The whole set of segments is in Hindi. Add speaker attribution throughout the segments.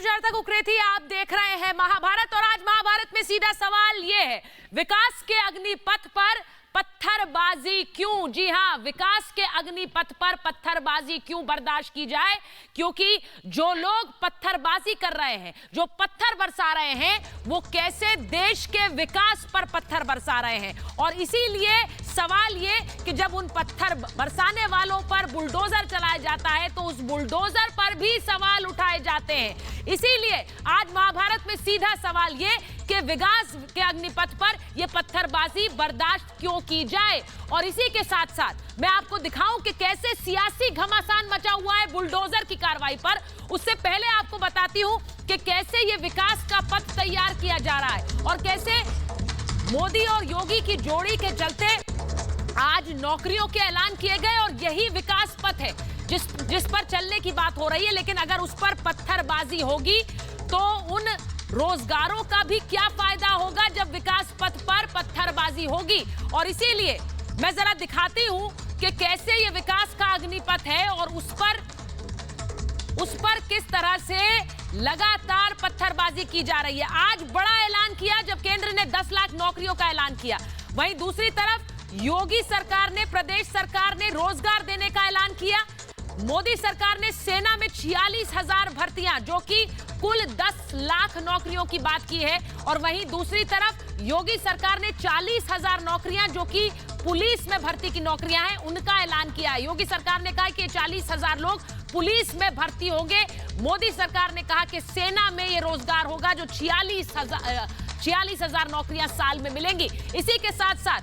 Speaker 1: सुजाता कुकरेती, आप देख रहे हैं महाभारत और आज महाभारत में सीधा सवाल ये है, विकास के अग्निपथ पर पत्थरबाजी क्यों? जी हां, विकास के अग्निपथ पर पत्थरबाजी क्यों बर्दाश्त की जाए? क्योंकि जो लोग पत्थरबाजी कर रहे हैं, जो पत्थर बरसा रहे हैं, वो कैसे देश के विकास पर पत्थर बरसा रहे हैं। और इसीलिए सवाल ये कि जब उन पत्थर बरसाने वालों पर बुलडोजर चलाया जाता है तो उस बुलडोजर पर भी सवाल उठाए जाते हैं। इसीलिए आज महाभारत में सीधा सवाल ये कि विकास के अग्निपथ पर यह पत्थरबाजी बर्दाश्त क्यों की जाए। और इसी के साथ साथ मैं आपको दिखाऊं कि कैसे सियासी घमासान मचा हुआ है बुलडोजर की कार्रवाई पर। उससे पहले आपको बताती हूं कि कैसे ये विकास का पथ तैयार किया जा रहा है और कैसे मोदी और योगी की जोड़ी के चलते आज नौकरियों के ऐलान किए गए और यही विकास पथ है जिस पर चलने की बात हो रही है। लेकिन अगर उस पर पत्थरबाजी होगी तो उन रोजगारों का भी क्या फायदा होगा जब विकास पथ पर पत्थरबाजी होगी। और इसीलिए मैं जरा दिखाती हूं कि कैसे ये विकास का अग्निपथ है और उस पर किस तरह से लगातार पत्थरबाजी की जा रही है। आज बड़ा ऐलान किया जब केंद्र ने 10 लाख नौकरियों का ऐलान किया, वहीं दूसरी तरफ योगी सरकार ने, प्रदेश सरकार ने रोजगार देने का ऐलान किया। मोदी सरकार ने सेना में 46,000 भर्तियां, जो कि कुल 10 लाख नौकरियों की बात की है। और वहीं दूसरी तरफ योगी सरकार ने 40,000 नौकरियां, जो कि पुलिस में भर्ती की नौकरियां हैं, उनका ऐलान किया है। योगी सरकार ने कहा कि 40,000 लोग पुलिस में भर्ती होंगे। मोदी सरकार ने कहा कि सेना में ये रोजगार होगा, जो 46,000 नौकरियां साल में मिलेंगी। इसी के साथ साथ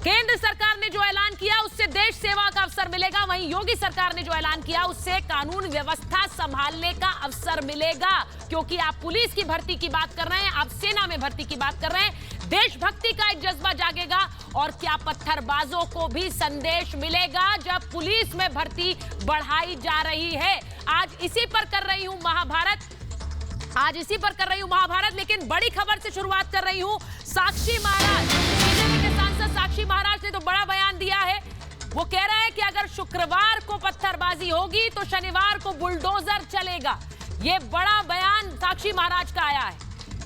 Speaker 1: केंद्र सरकार ने जो ऐलान किया उससे देश सेवा का अवसर मिलेगा, वहीं योगी सरकार ने जो ऐलान किया उससे कानून व्यवस्था संभालने का अवसर मिलेगा। क्योंकि आप पुलिस की भर्ती की बात कर रहे हैं, आप सेना में भर्ती की बात कर रहे हैं, देशभक्ति का एक जज्बा जागेगा। और क्या पत्थरबाजों को भी संदेश मिलेगा जब पुलिस में भर्ती बढ़ाई जा रही है? आज इसी पर कर रही हूं महाभारत, लेकिन बड़ी खबर से शुरुआत कर रही हूं। साक्षी महाराज, बीजेपी के सांसद साक्षी महाराज ने तो बड़ा बयान दिया है। वो कह रहे हैं कि अगर शुक्रवार को पत्थरबाजी होगी तो शनिवार को बुलडोजर चलेगा। ये बड़ा बयान साक्षी महाराज का आया है।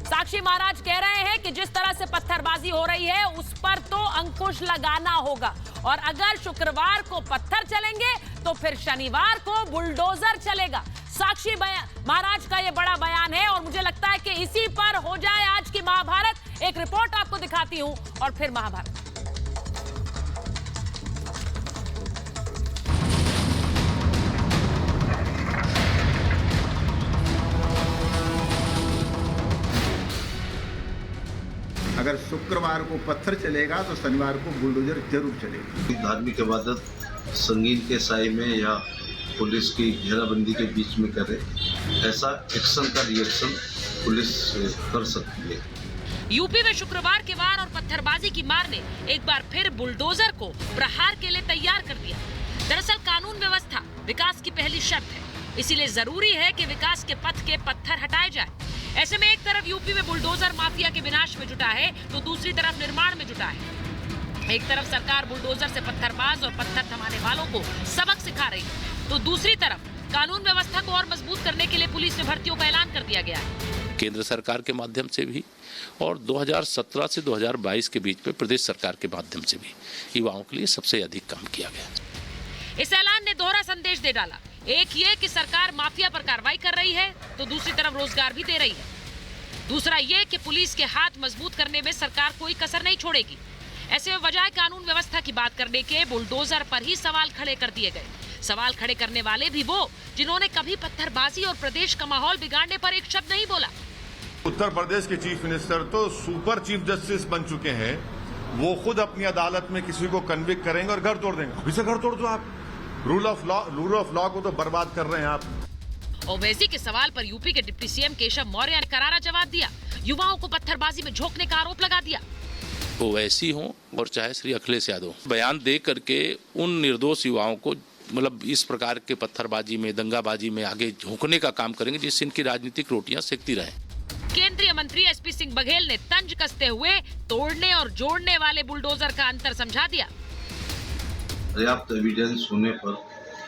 Speaker 1: साक्षी महाराज कह रहे हैं कि जिस तरह से पत्थरबाजी हो रही है उस पर तो अंकुश लगाना होगा, और अगर शुक्रवार को पत्थर चलेंगे तो फिर शनिवार को बुलडोजर चलेगा। साक्षी महाराज का ये बड़ा बयान है और मुझे लगता है कि इसी पर हो जाए आज की महाभारत। एक रिपोर्ट आपको दिखाती हूं और फिर महाभारत।
Speaker 2: अगर शुक्रवार को पत्थर चलेगा तो शनिवार को बुलडोजर जरूर चलेगा।
Speaker 3: धार्मिक इबादत संगीन के साए में या पुलिस की घेराबंदी के बीच में करे, ऐसा एक्शन का रिएक्शन पुलिस कर सकती है।
Speaker 1: यूपी में शुक्रवार के वार और पत्थरबाजी की मार ने एक बार फिर बुलडोजर को प्रहार के लिए तैयार कर दिया। दरअसल कानून व्यवस्था विकास की पहली शर्त है, इसीलिए जरूरी है कि विकास के पथ के पत्थर हटाए जाए। ऐसे में एक तरफ यूपी में बुलडोजर माफिया के विनाश में जुटा है तो दूसरी तरफ निर्माण में जुटा है। एक तरफ सरकार बुलडोजर से पत्थरबाज और पत्थर थमाने वालों को सबक सिखा रही है, तो दूसरी तरफ कानून व्यवस्था को और मजबूत करने के लिए पुलिस में भर्तियों का ऐलान कर दिया गया है।
Speaker 4: केंद्र सरकार के माध्यम से भी और 2017 से 2022 के बीच में प्रदेश सरकार के माध्यम से भी युवाओं के लिए सबसे अधिक काम किया गया।
Speaker 1: इस ऐलान ने दोहरा संदेश दे डाला। एक ये कि सरकार माफिया पर कार्रवाई कर रही है तो दूसरी तरफ रोजगार भी दे रही है। दूसरा ये कि पुलिस के हाथ मजबूत करने में सरकार कोई कसर नहीं छोड़ेगी। ऐसे में बजाय कानून व्यवस्था की बात करने के बुलडोजर पर ही सवाल खड़े कर दिए गए। सवाल खड़े करने वाले भी वो जिन्होंने कभी पत्थरबाजी और प्रदेश का माहौल बिगाड़ने पर एक शब्द नहीं बोला।
Speaker 5: उत्तर प्रदेश के चीफ मिनिस्टर तो सुपर चीफ जस्टिस बन चुके हैं, वो खुद अपनी अदालत में किसी को कन्विक्ट करेंगे और घर तोड़ देंगे। अभी से घर तोड़ दो आप। रूल ऑफ लॉ को तो बर्बाद कर रहे हैं आप।
Speaker 1: ओवैसी के सवाल पर यूपी के डिप्टी सीएम केशव मौर्य ने करारा जवाब दिया। युवाओं को पत्थरबाजी में झोंकने का आरोप लगा दिया।
Speaker 4: ओवैसी हो और चाहे श्री अखिलेश यादव, बयान दे करके उन निर्दोष युवाओं को मतलब इस प्रकार के पत्थरबाजी में, दंगाबाजी में आगे झोंकने का काम करेंगे जिससे इनकी राजनीतिक रोटियां सेकती रहें।
Speaker 1: केंद्रीय मंत्री एसपी सिंह बघेल ने तंज कसते हुए तोड़ने और जोड़ने वाले बुलडोजर का अंतर समझा दिया।
Speaker 3: पर्याप्त एविडेंस होने पर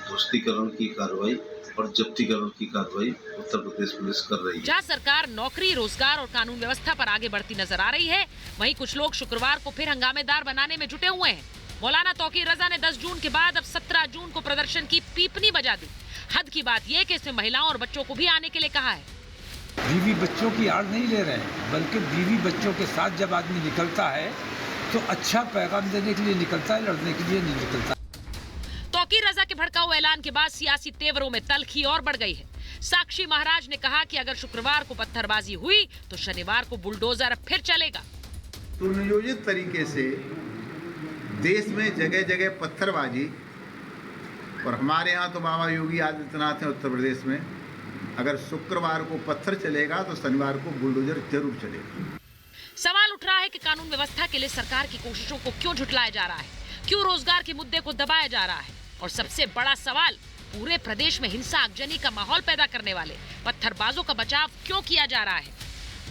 Speaker 3: ध्वस्तीकरण की कार्रवाई और जब्तीकरण की कार्रवाई उत्तर प्रदेश पुलिस कर रही है।
Speaker 1: जहां सरकार नौकरी, रोजगार और कानून व्यवस्था पर आगे बढ़ती नजर आ रही है, वहीं कुछ लोग शुक्रवार को फिर हंगामेदार बनाने में जुटे हुए हैं। मौलाना तौकीर रजा ने 10 जून के बाद अब 17 जून को प्रदर्शन की पीपनी बजा दी। हद की बात यह कि इसमें महिलाओं और बच्चों को भी आने के लिए कहा है।
Speaker 6: बीवी बच्चों की आड़ नहीं ले रहे हैं, बल्कि बीवी बच्चों के साथ जब आदमी निकलता है तो अच्छा पैगाम देने के लिए निकलता है, लड़ने के लिए नहीं निकलता।
Speaker 1: तौकीर रजा के भड़काऊ ऐलान के बाद सियासी तेवरों में तल्खी और बढ़ गई है। साक्षी महाराज ने कहा कि अगर शुक्रवार को पत्थरबाजी हुई तो शनिवार को बुलडोजर फिर चलेगा।
Speaker 2: सुनियोजित तरीके से देश में जगह जगह पत्थरबाजी, और हमारे यहाँ तो बाबा योगी आदित्यनाथ हैं उत्तर प्रदेश में, अगर शुक्रवार को पत्थर चलेगा तो शनिवार को बुलडोजर जरूर चलेगा।
Speaker 1: सवाल उठ रहा है कि कानून व्यवस्था के लिए सरकार की कोशिशों को क्यों झुठलाया जा रहा है, क्यों रोजगार के मुद्दे को दबाया जा रहा है, और सबसे बड़ा सवाल, पूरे प्रदेश में हिंसा आगजनी का माहौल पैदा करने वाले पत्थरबाजों का बचाव क्यों किया जा रहा है।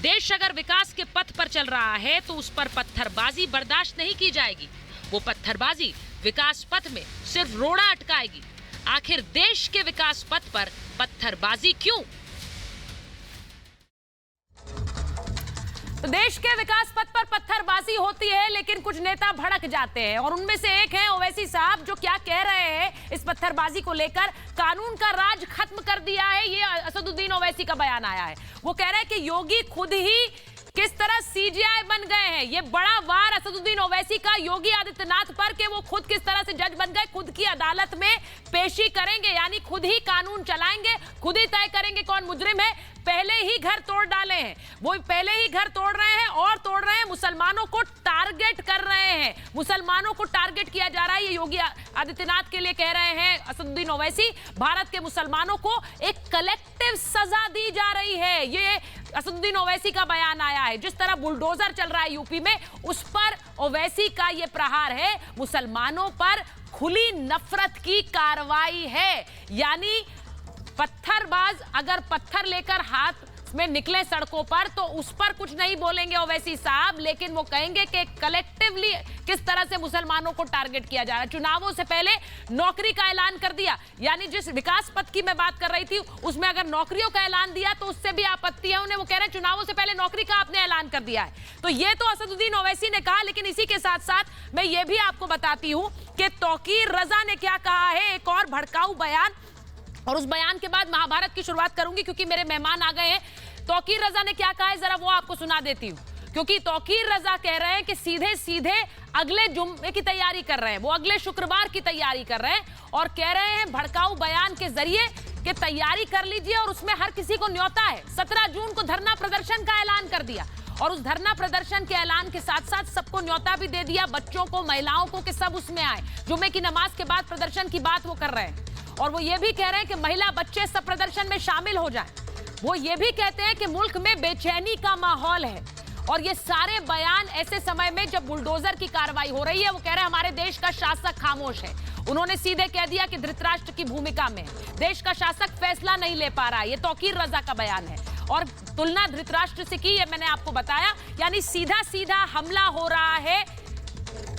Speaker 1: देश अगर विकास के पथ पर चल रहा है तो उस पर पत्थरबाजी बर्दाश्त नहीं की जाएगी। वो पत्थरबाजी विकास पथ में सिर्फ रोड़ा अटकाएगी। आखिर देश के विकास पथ पर पत्थरबाजी क्यों? तो देश के विकास पथ पर पत्थरबाजी होती है, लेकिन कुछ नेता भड़क जाते हैं, और उनमें से एक है ओवैसी साहब, जो क्या कह रहे हैं इस पत्थरबाजी को लेकर। कानून का राज खत्म कर दिया है, ये असदुद्दीन ओवैसी का बयान आया है। वो कह रहे हैं कि योगी खुद ही किस तरह सीजीआई बन गए हैं। ये बड़ा वार असदुद्दीन ओवैसी का योगी आदित्यनाथ पर कि वो खुद किस तरह से जज बन गए, खुद की अदालत में पेशी करेंगे, यानी खुद ही कानून चलाएंगे, खुद ही तय करेंगे कौन मुजरिम है। पहले ही घर तोड़ डाले हैं, वो पहले ही घर तोड़ रहे हैं और तोड़ रहे हैं, मुसलमानों को टारगेट कर रहे हैं, मुसलमानों को टारगेट किया जा रहा है। ये योगी आदित्यनाथ के लिए कह रहे हैं असदुद्दीन ओवैसी, भारत के मुसलमानों को एक कलेक्टिव सजा दी जा रही है। ये असदुद्दीन ओवैसी का बयान आया है। जिस तरह बुलडोजर चल रहा है यूपी में, उस पर ओवैसी का ये प्रहार है। मुसलमानों पर खुली नफरत की कार्रवाई है, यानी पत्थरबाज अगर पत्थर लेकर हाथ में निकले सड़कों पर तो उस पर कुछ नहीं बोलेंगे ओवैसी साहब, लेकिन वो कहेंगे कि कलेक्टिवली किस तरह से मुसलमानों को टारगेट किया जा रहा है। चुनावों से पहले नौकरी का ऐलान कर दिया, यानी जिस विकास पथ की मैं बात कर रही थी उसमें अगर नौकरियों का ऐलान दिया तो उससे भी आपत्ति है उन्हें। वो कह रहे हैं चुनावों से पहले नौकरी का आपने ऐलान कर दिया है। तो ये तो असदुद्दीन ओवैसी ने कहा, लेकिन इसी के साथ साथ मैं ये भी आपको बताती हूं कि तौकीर रजा ने क्या कहा है, एक और भड़काऊ बयान, और उस बयान के बाद महाभारत की शुरुआत करूंगी क्योंकि मेरे मेहमान आ गए हैं। तौकीर रजा ने क्या कहा है जरा वो आपको सुना देती हूं, क्योंकि तौकीर रजा कह रहे हैं कि सीधे सीधे अगले जुम्मे की तैयारी कर रहे हैं, वो अगले शुक्रवार की तैयारी कर रहे हैं और कह रहे हैं भड़काऊ बयान के जरिए कि तैयारी कर लीजिए और उसमें हर किसी को न्योता है। 17 जून को धरना प्रदर्शन का ऐलान कर दिया और उस धरना प्रदर्शन के ऐलान के साथ साथ सबको न्योता भी दे दिया, बच्चों को, महिलाओं को, कि सब उसमें आए। जुम्मे की नमाज के बाद प्रदर्शन की बात वो कर रहे हैं और वो ये भी कह रहे हैं कि महिला बच्चे सब प्रदर्शन में शामिल हो जाएं। वो ये भी कहते हैं कि मुल्क में बेचैनी का माहौल है, और ये सारे बयान ऐसे समय में जब बुलडोजर की कार्रवाई हो रही है। वो कह रहे हैं हमारे देश का शासक खामोश है। उन्होंने सीधे कह दिया कि धृतराष्ट्र की भूमिका में देश का शासक फैसला नहीं ले पा रहा है। ये तौकीर रजा का बयान है और तुलना धृतराष्ट्र से की, ये मैंने आपको बताया, यानी सीधा सीधा हमला हो रहा है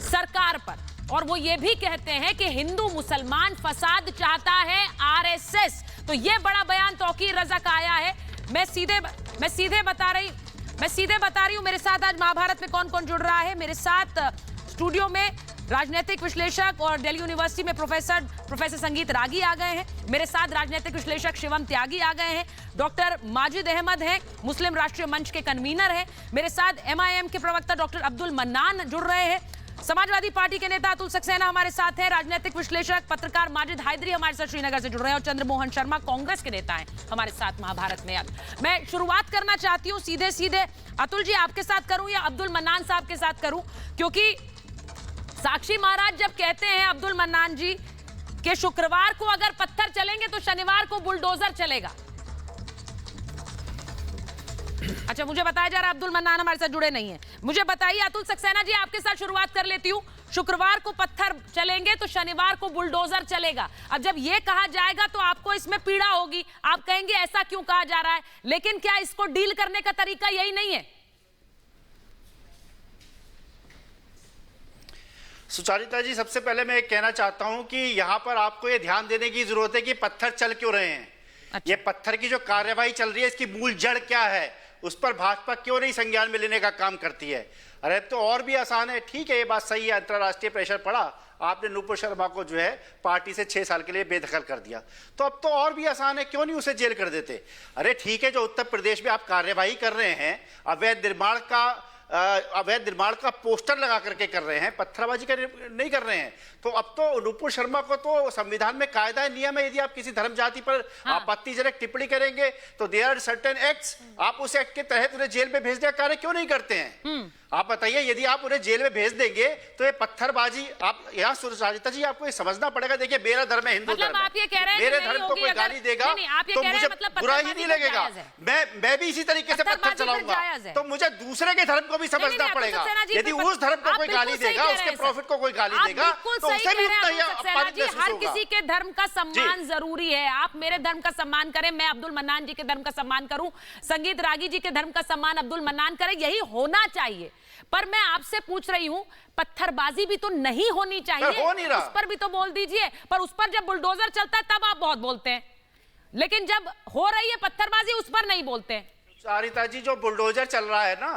Speaker 1: सरकार पर। और वो ये भी कहते हैं कि हिंदू मुसलमान फसाद चाहता है आरएसएस। तो ये बड़ा बयान तौकीर रजा का आया है। मैं सीधे बता रही हूं मेरे साथ आज महाभारत में कौन कौन जुड़ रहा है। मेरे साथ स्टूडियो में राजनीतिक विश्लेषक और दिल्ली यूनिवर्सिटी में प्रोफेसर संगीत रागी आ गए हैं। मेरे साथ राजनीतिक विश्लेषक शिवम त्यागी आ गए हैं। डॉक्टर माजिद अहमद हैं, मुस्लिम राष्ट्रीय मंच के कन्वीनर हैं। मेरे साथ एमआईएम के प्रवक्ता डॉक्टर अब्दुल मन्नान जुड़ रहे हैं। समाजवादी पार्टी के नेता अतुल सक्सेना हमारे साथ हैं। राजनीतिक विश्लेषक पत्रकार माजिद हैदरी हमारे साथ श्रीनगर से जुड़ रहे हैं और चंद्रमोहन शर्मा कांग्रेस के नेता हैं हमारे साथ महाभारत में। मैं शुरुआत करना चाहती हूं सीधे अतुल जी आपके साथ करूं या अब्दुल मन्नान साहब के साथ करूं, क्योंकि साक्षी महाराज जब कहते हैं अब्दुल मन्नान जी कि शुक्रवार को अगर पत्थर चलेंगे तो शनिवार को बुलडोजर चलेगा। अच्छा, मुझे बताया जा रहा है अब्दुल मन्नान हमारे साथ जुड़े नहीं है। मुझे बताइए अतुल सक्सेना जी, आपके साथ शुरुआत कर लेती हूँ। शुक्रवार को पत्थर चलेंगे तो शनिवार को बुलडोजर चलेगा। अब जब ये कहा जाएगा तो आपको इसमें पीड़ा होगी, आप कहेंगे ऐसा क्यों कहा जा रहा है, लेकिन क्या इसको डील करने का तरीका यही नहीं है?
Speaker 7: सुचारिता जी, सबसे पहले मैं कहना चाहता हूं कि यहां पर आपको ये ध्यान देने की जरूरत है कि पत्थर चल क्यों रहे हैं।
Speaker 1: अच्छा।
Speaker 7: ये पत्थर की जो कार्यवाही चल रही है, इसकी मूल जड़ क्या है, उस पर भाजपा क्यों नहीं संज्ञान में लेने का काम करती है? अरे तो और भी आसान है। ठीक है, ये बात सही है, अंतर्राष्ट्रीय प्रेशर पड़ा, आपने नुपुर शर्मा को जो है पार्टी से 6 साल के लिए बेदखल कर दिया, तो अब तो और भी आसान है, क्यों नहीं उसे जेल कर देते? अरे ठीक है, जो उत्तर प्रदेश में आप कार्यवाही कर रहे हैं, अवैध निर्माण का पोस्टर लगा करके कर रहे हैं, पत्थरबाजी नहीं कर रहे हैं, तो अब तो नुपुर शर्मा को तो संविधान में कायदा है, नियम है, यदि आप किसी धर्म जाति पर आपत्तिजनक टिप्पणी करेंगे तो देयर आर सर्टेन एक्ट्स, आप उस एक्ट के तहत उन्हें जेल में भेजने का कार्य क्यों नहीं करते हैं? आप बताइए, यदि आप उन्हें जेल में भेज देंगे तो ये पत्थरबाजी, आप यहाँ सुरसारिता जी आपको ये समझना पड़ेगा। देखिए, मेरा धर्म है हिंदू
Speaker 1: मतलब
Speaker 7: धर्म,
Speaker 1: आप ये कह रहे हैं
Speaker 7: मेरे
Speaker 1: कि
Speaker 7: धर्म
Speaker 1: नहीं
Speaker 7: को
Speaker 1: होगी
Speaker 7: कोई
Speaker 1: अगर-
Speaker 7: गाली देगा
Speaker 1: नहीं, आप ये
Speaker 7: तो
Speaker 1: कह रहे हैं
Speaker 7: मुझे
Speaker 1: मतलब
Speaker 7: बुरा ही
Speaker 1: पत्थरबाजी
Speaker 7: नहीं
Speaker 1: तो
Speaker 7: लगेगा।
Speaker 1: जायज है।
Speaker 7: मैं भी इसी तरीके से पत्थर
Speaker 1: पत्थरबाजी तो
Speaker 7: चलाऊंगा,
Speaker 1: जायज है।
Speaker 7: तो मुझे दूसरे के धर्म को भी समझना
Speaker 1: नहीं,
Speaker 7: पड़ेगा।
Speaker 1: सक्सेना जी,
Speaker 7: यदि
Speaker 1: पर-
Speaker 7: उस धर्म को
Speaker 1: आप
Speaker 7: कोई
Speaker 1: बिल्कुल
Speaker 7: गाली
Speaker 1: सही
Speaker 7: देगा,
Speaker 1: कह रहे
Speaker 7: उसके
Speaker 1: हैं,
Speaker 7: प्रॉफिट को कोई गाली
Speaker 1: आप
Speaker 7: देगा,
Speaker 1: बिल्कुल
Speaker 7: तो
Speaker 1: सही
Speaker 7: उसे
Speaker 1: कह
Speaker 7: भी
Speaker 1: रहे हैं
Speaker 7: उतना ही
Speaker 1: अब्दुल सक्सेना
Speaker 7: अपमानित
Speaker 1: जी,
Speaker 7: महसूस
Speaker 1: हर
Speaker 7: होगा।
Speaker 1: किसी के धर्म का सम्मान जरूरी है। आप मेरे धर्म का सम्मान करें, मैं अब्दुल मन्नान जी के धर्म का सम्मान करूं, संगीत रागी जी के धर्म का सम्मान अब्दुल मन्नान करें, यही होना चाहिए। पर मैं आपसे पूछ रही हूं, पत्थरबाजी भी तो नहीं होनी चाहिए,
Speaker 7: हो नहीं रहा।
Speaker 1: उस पर भी तो बोल दीजिए। पर उस पर जब बुलडोजर चलता है तब आप बहुत बोलते हैं, लेकिन जब हो रही है पत्थरबाजी उस पर नहीं बोलते हैं।
Speaker 7: सुचारिता जी, जो बुलडोजर चल रहा है ना,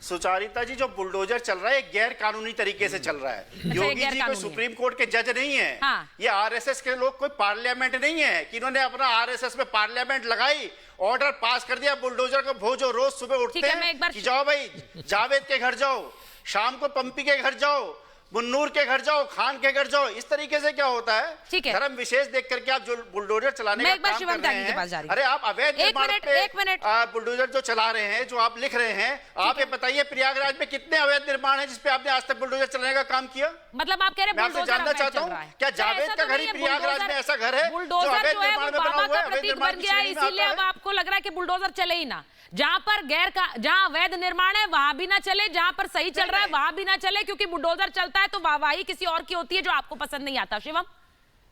Speaker 7: सुचारिता जी, जो बुलडोजर चल रहा है गैर कानूनी तरीके से चल रहा है। योगी जी कोई
Speaker 1: गैरकानूनी
Speaker 7: सुप्रीम कोर्ट के जज नहीं है,
Speaker 1: हाँ।
Speaker 7: ये आरएसएस के लोग कोई पार्लियामेंट नहीं है कि इन्होंने अपना आरएसएस में पार्लियामेंट लगाई, ऑर्डर पास कर दिया, बुलडोजर को भोजो, रोज सुबह उठते
Speaker 1: ठीक है, मैं एक बार-
Speaker 7: हैं कि जाओ भाई जावेद के घर जाओ, शाम को पंपी के घर जाओ, मुन्नूर के घर जाओ, खान के घर जाओ। इस तरीके से क्या होता है,
Speaker 1: ठीक है।
Speaker 7: धर्म विशेष देख करके आप जो बुलडोजर चलाने
Speaker 1: मैं
Speaker 7: का
Speaker 1: एक बार
Speaker 7: काम
Speaker 1: शिवम
Speaker 7: कर
Speaker 1: त्यागी
Speaker 7: रहे
Speaker 1: के
Speaker 7: हैं,
Speaker 1: पास जा रही हूं।
Speaker 7: अरे आप अवैध
Speaker 1: एक
Speaker 7: निर्माण
Speaker 1: मिनट,
Speaker 7: पे
Speaker 1: एक मिनट।
Speaker 7: बुलडोजर जो चला रहे हैं, जो आप लिख रहे हैं, आप ये बताइए प्रयागराज में कितने अवैध निर्माण है जिसपे आपने आज तक बुलडोजर चलाने का काम किया?
Speaker 1: मतलब आप कह रहे हैं
Speaker 7: मैं आपसे
Speaker 1: बुलडोजर
Speaker 7: जानना
Speaker 1: अवैध
Speaker 7: चाहता
Speaker 1: चल
Speaker 7: हूं,
Speaker 1: रहा है।
Speaker 7: क्या
Speaker 1: सर,
Speaker 7: जावेद
Speaker 1: ऐसा
Speaker 7: का
Speaker 1: तो
Speaker 7: घर
Speaker 1: नहीं
Speaker 7: ही
Speaker 1: है,
Speaker 7: प्रयागराज में ऐसा घर है जो
Speaker 1: बुलडोजर
Speaker 7: अवैध
Speaker 1: जो है
Speaker 7: निर्माण
Speaker 1: वो
Speaker 7: में बना
Speaker 1: बाबा
Speaker 7: हुआ
Speaker 1: का
Speaker 7: है, अवैध
Speaker 1: प्रतीक
Speaker 7: निर्माण
Speaker 1: बन
Speaker 7: की
Speaker 1: गया है,
Speaker 7: श्रेणी में
Speaker 1: इसीलिए
Speaker 7: आता
Speaker 1: अब
Speaker 7: है?
Speaker 1: आपको लग रहा है कि बुलडोजर चले ही ना। जहां पर जहां अवैध निर्माण है वहां भी ना चले, जहां पर सही चल रहा है वहां भी ना चले, क्योंकि बुलडोजर चलता है तो वाहवाही किसी और की होती है जो आपको पसंद नहीं आता। शिवम,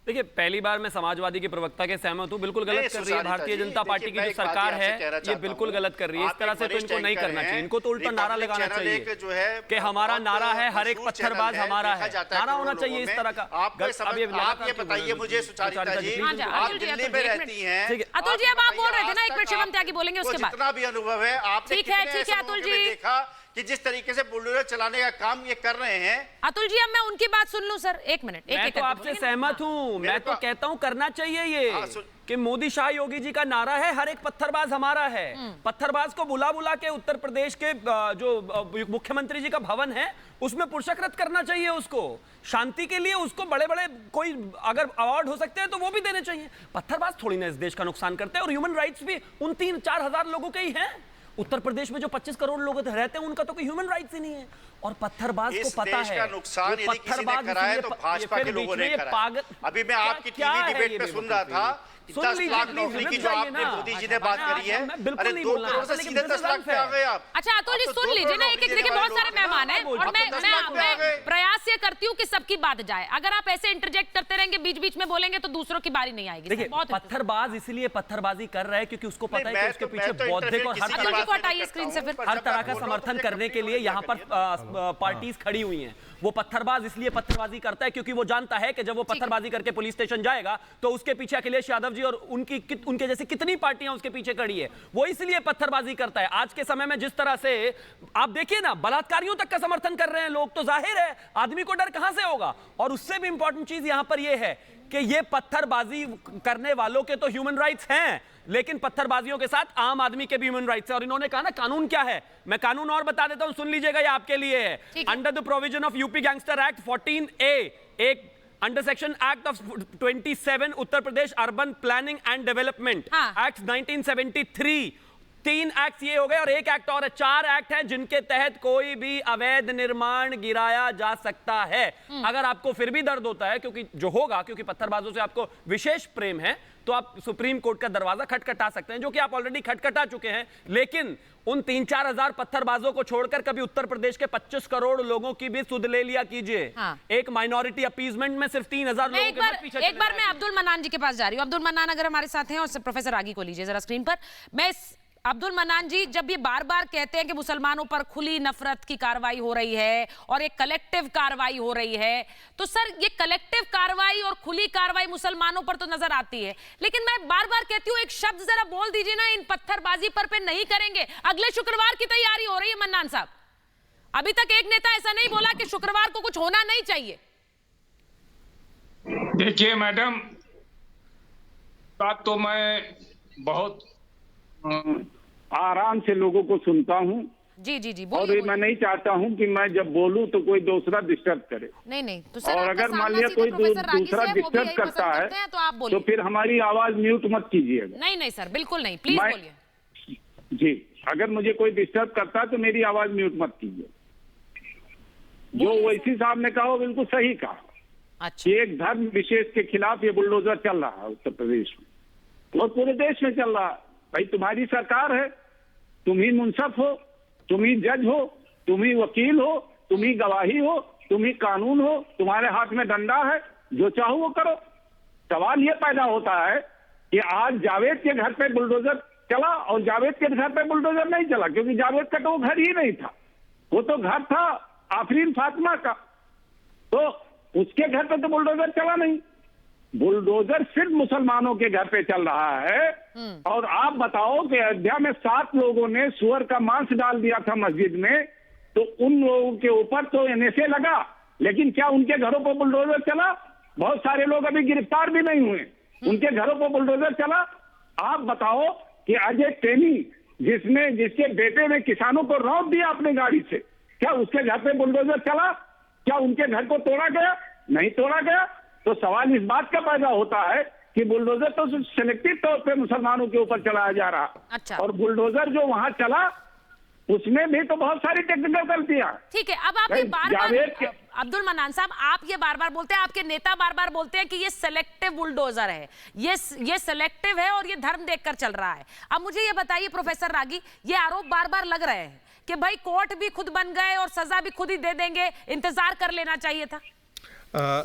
Speaker 8: देखिए, पहली बार मैं समाजवादी के प्रवक्ता के सहमत हूं, बिल्कुल गलत कर रही है भारतीय जनता पार्टी की जो सरकार है, ये बिल्कुल गलत कर रही है। इस तरह से तो इनको नहीं करना चाहिए, इनको तो उल्टा नारा लगाना चाहिए कि हमारा नारा है, हर एक पत्थरबाज हमारा है, नारा होना चाहिए इस तरह का।
Speaker 7: आप ये बताइए मुझे सुचारिता जी, आप दिल्ली में रहती हैं,
Speaker 1: अतुल जी, अब आप बोल रहे थे ना, एक मिनट शिवम त्यागी बोलेंगे उसके बाद।
Speaker 7: जितना भी अनुभव है, आपने
Speaker 1: ठीक है,
Speaker 7: कितने
Speaker 1: ठीक है,
Speaker 7: ऐसे
Speaker 1: अतुल
Speaker 7: मौके में
Speaker 1: जी।
Speaker 7: देखा कि जिस तरीके से बुलडोजर चलाने का काम ये कर रहे हैं?
Speaker 1: अतुल जी, अब मैं उनकी बात सुन लूं सर, एक मिनट।
Speaker 8: मैं तो आपसे सहमत हूं, मैं तो कहता हूं करना चाहिए ये कि मोदी शाह योगी जी का नारा है, हर एक पत्थरबाज हमारा है। पत्थरबाज को बुला बुला के उत्तर प्रदेश के जो मुख्यमंत्री जी का भवन है उसमें पुरस्कृत करना चाहिए उसको, शांति के लिए उसको बड़े बड़े कोई अगर अवार्ड हो सकते हैं तो वो भी देने चाहिए। पत्थरबाज थोड़ी ना इस देश का नुकसान करते हैं, और ह्यूमन राइट्स भी उन 3-4 हजार लोगों के ही हैं। उत्तर प्रदेश में जो 25 करोड़ लोग रहते हैं उनका तो कोई ह्यूमन राइट्स ही नहीं है, और पत्थरबाज को पता है
Speaker 7: का नुकसान यदि किसी ने कराया है तो भाजपा के लोगों ने कराया। अभी मैं आपकी टीवी डिबेट पे सुन रहा था, 10 लाख नौकरी की जो आपने मोदी जी ने बात करी है, अरे 2 करोड़ से सीधे 10 लाख पे आ गए आप।
Speaker 1: अच्छा अतुल जी, सुन लीजिए ना, एक एक देखिए बहुत सारे मेहमान हैं, और मैं प्रयास ये करती हूँ कि सबकी बात जाए। अगर आप ऐसे इंटरजेक्ट करते रहेंगे, बीच बीच में बोलेंगे तो दूसरों की बारी नहीं आएगी।
Speaker 8: देखिए, पत्थरबाज इसलिए पत्थरबाजी कर रहा है क्योंकि उसको पता है कि उसके पीछे बौद्धिक और हर तरह का समर्थन करने के लिए यहाँ पर पार्टीज खड़ी हुई हैं। वो पत्थरबाज इसलिए पत्थरबाजी करता है क्योंकि वो जानता है कि जब वो पत्थरबाजी करके पुलिस स्टेशन जाएगा तो उसके पीछे अखिलेश यादव जी और उनके जैसे कितनी पार्टियां उसके पीछे खड़ी है, वो इसलिए पत्थरबाजी करता है। आज के समय में जिस तरह से आप देखिए ना, बलात्कारियों तक का समर्थन कर रहे हैं लोग, तो जाहिर है आदमी को डर कहां से होगा। और उससे भी इंपॉर्टेंट चीज यहां पर यह है कि ये पत्थरबाजी करने वालों के तो ह्यूमन राइट्स हैं, लेकिन पत्थरबाजियों के साथ आम आदमी के भी ह्यूमन राइट्स है। और इन्होंने कहा ना कानून क्या है, मैं कानून और बता देता हूं, सुन लीजिएगा, ये आपके लिए है। Under the provision of UP gangster act 14A, एक under section act of 27 Uttar Pradesh urban planning and development act 1973, 3 act ये हो गए और एक एक्ट और है, 4 एक्ट हैं जिनके तहत कोई भी अवैध निर्माण गिराया जा सकता है। अगर आपको फिर भी दर्द होता है, क्योंकि जो होगा, क्योंकि पत्थरबाजों से आपको विशेष प्रेम है, तो आप सुप्रीम कोर्ट का दरवाजा खटखटा सकते हैं, जो कि आप ऑलरेडी खटखटा चुके हैं। लेकिन उन 3-4 हजार पत्थरबाजों को छोड़कर कभी उत्तर प्रदेश के 25 करोड़ लोगों की भी सुध ले लिया कीजिए। एक माइनॉरिटी अपीजमेंट में सिर्फ 3000 लोगों के पीछे
Speaker 1: एक बार मैं अब्दुल मन्नान जी के पास जा रही हूँ। अब्दुल मन्नान अगर हमारे साथ हैं, और प्रोफेसर रागी को लीजिए जरा स्क्रीन पर। मैं अब्दुल मन्नान जी, जब ये बार बार कहते हैं कि मुसलमानों पर खुली नफरत की कार्रवाई हो रही है और एक कलेक्टिव कार्रवाई हो रही है, तो सर ये कलेक्टिव कार्रवाई और खुली कार्रवाई मुसलमानों पर तो नजर आती है, लेकिन मैं बार बार कहती हूँ एक शब्द जरा बोल दीजिए ना, इन पत्थरबाजी पर नहीं करेंगे। अगले शुक्रवार की तैयारी हो रही है मन्नान साहब, अभी तक एक नेता ऐसा नहीं बोला कि शुक्रवार को कुछ होना नहीं चाहिए।
Speaker 9: देखिए मैडम, बात तो मैं बहुत आराम से लोगों को सुनता हूँ।
Speaker 1: जी जी जी,
Speaker 9: और मैं नहीं चाहता हूँ कि मैं जब बोलूँ तो कोई दूसरा डिस्टर्ब करे।
Speaker 1: नहीं तो सर,
Speaker 9: और अगर मान लिया कोई दूसरा डिस्टर्ब करता है तो फिर हमारी आवाज म्यूट मत कीजिएगा।
Speaker 1: नहीं सर, बिल्कुल नहीं, प्लीज बोलिए।
Speaker 9: जी, अगर मुझे कोई डिस्टर्ब करता है तो मेरी आवाज म्यूट मत कीजिए। जो ओवैसी साहब ने कहा वो बिल्कुल सही कहा।
Speaker 1: अच्छा।
Speaker 9: एक धर्म विशेष के खिलाफ ये बुलडोजर चल रहा है उत्तर प्रदेश में और पूरे देश में चल रहा है। भाई तुम्हारी सरकार है, तुम ही मुंसफ हो, तुम ही जज हो, तुम ही वकील हो, तुम ही गवाही हो, तुम ही कानून हो, तुम्हारे हाथ में डंडा है, जो चाहो वो करो। सवाल ये पैदा होता है कि आज जावेद के घर पे बुलडोजर चला और जावेद के घर पे बुलडोजर नहीं चला, क्योंकि जावेद का तो वो घर ही नहीं था, वो तो घर था आफरीन फातिमा का, तो उसके घर पे तो बुलडोजर चला नहीं। बुलडोजर सिर्फ मुसलमानों के घर पे चल रहा है। और आप बताओ कि अयोध्या में 7 लोगों ने सुअर का मांस डाल दिया था मस्जिद में, तो उन लोगों के ऊपर तो एनएसए लगा, लेकिन क्या उनके घरों पर बुलडोजर चला? बहुत सारे लोग अभी गिरफ्तार भी नहीं हुए, उनके घरों पर बुलडोजर चला। आप बताओ कि अजय टेनी जिसके बेटे ने किसानों को रौंद दिया अपनी गाड़ी से, क्या उसके घर पे बुलडोजर चला? क्या उनके घर को तोड़ा गया? नहीं तोड़ा गया। तो सवाल इस बात का पैदा होता है कि बुलडोजर तो सिलेक्टिव तौर पे मुसलमानों के ऊपर चलाया जा रहा।
Speaker 1: अच्छा।
Speaker 9: और बुलडोजर जो वहां चला उसमें भी तो बहुत सारी टेक्निकल गलतियां।
Speaker 1: ठीक है, अब आप ये बार-बार अब्दुल मन्नान साहब, आप ये बार-बार बोलते हैं, आपके नेता बार-बार बोलते हैं कि ये सेलेक्टिव बुलडोजर है, ये सेलेक्टिव है और ये धर्म देखकर चल रहा है। अब मुझे ये बताइए प्रोफेसर रागी, ये आरोप बार-बार लग रहे हैं कि भाई कोर्ट भी खुद बन गए और सजा भी खुद ही दे देंगे, इंतजार कर लेना चाहिए था।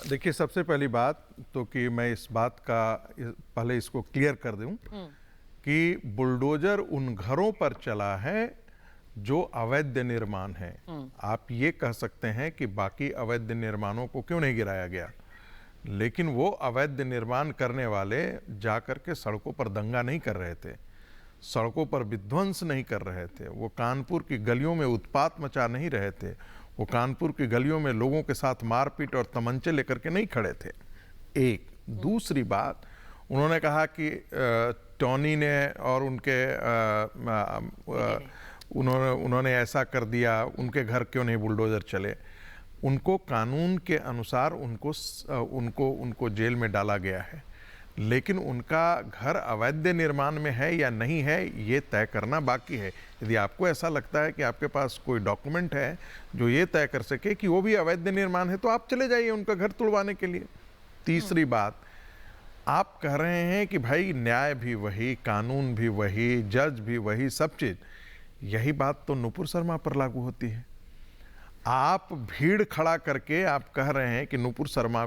Speaker 10: देखिए, सबसे पहली बात तो कि मैं इस बात का पहले इसको क्लियर कर दूं कि बुलडोजर उन घरों पर चला है जो अवैध निर्माण है। आप ये कह सकते हैं कि बाकी अवैध निर्माणों को क्यों नहीं गिराया गया, लेकिन वो अवैध निर्माण करने वाले जाकर के सड़कों पर दंगा नहीं कर रहे थे, सड़कों पर विध्वंस नहीं कर रहे थे, वो कानपुर की गलियों में उत्पात मचा नहीं रहे थे, वो कानपुर की गलियों में लोगों के साथ मारपीट और तमंचे लेकर के नहीं खड़े थे। एक दूसरी बात, उन्होंने कहा कि टॉनी ने और उन्होंने ऐसा कर दिया, उनके घर क्यों नहीं बुलडोजर चले। उनको कानून के अनुसार उनको जेल में डाला गया है, लेकिन उनका घर अवैध निर्माण में है या नहीं है ये तय करना बाकी है। यदि आपको ऐसा लगता है कि आपके पास कोई डॉक्यूमेंट है जो ये तय कर सके कि वो भी अवैध निर्माण है, तो आप चले जाइए उनका घर तुड़वाने के लिए। तीसरी बात, आप कह रहे हैं कि भाई न्याय भी वही, कानून भी वही, जज भी वही, सब चीज। यही बात तो नुपुर शर्मा पर लागू होती है। आप भीड़ खड़ा करके आप कह रहे हैं कि नुपुर शर्मा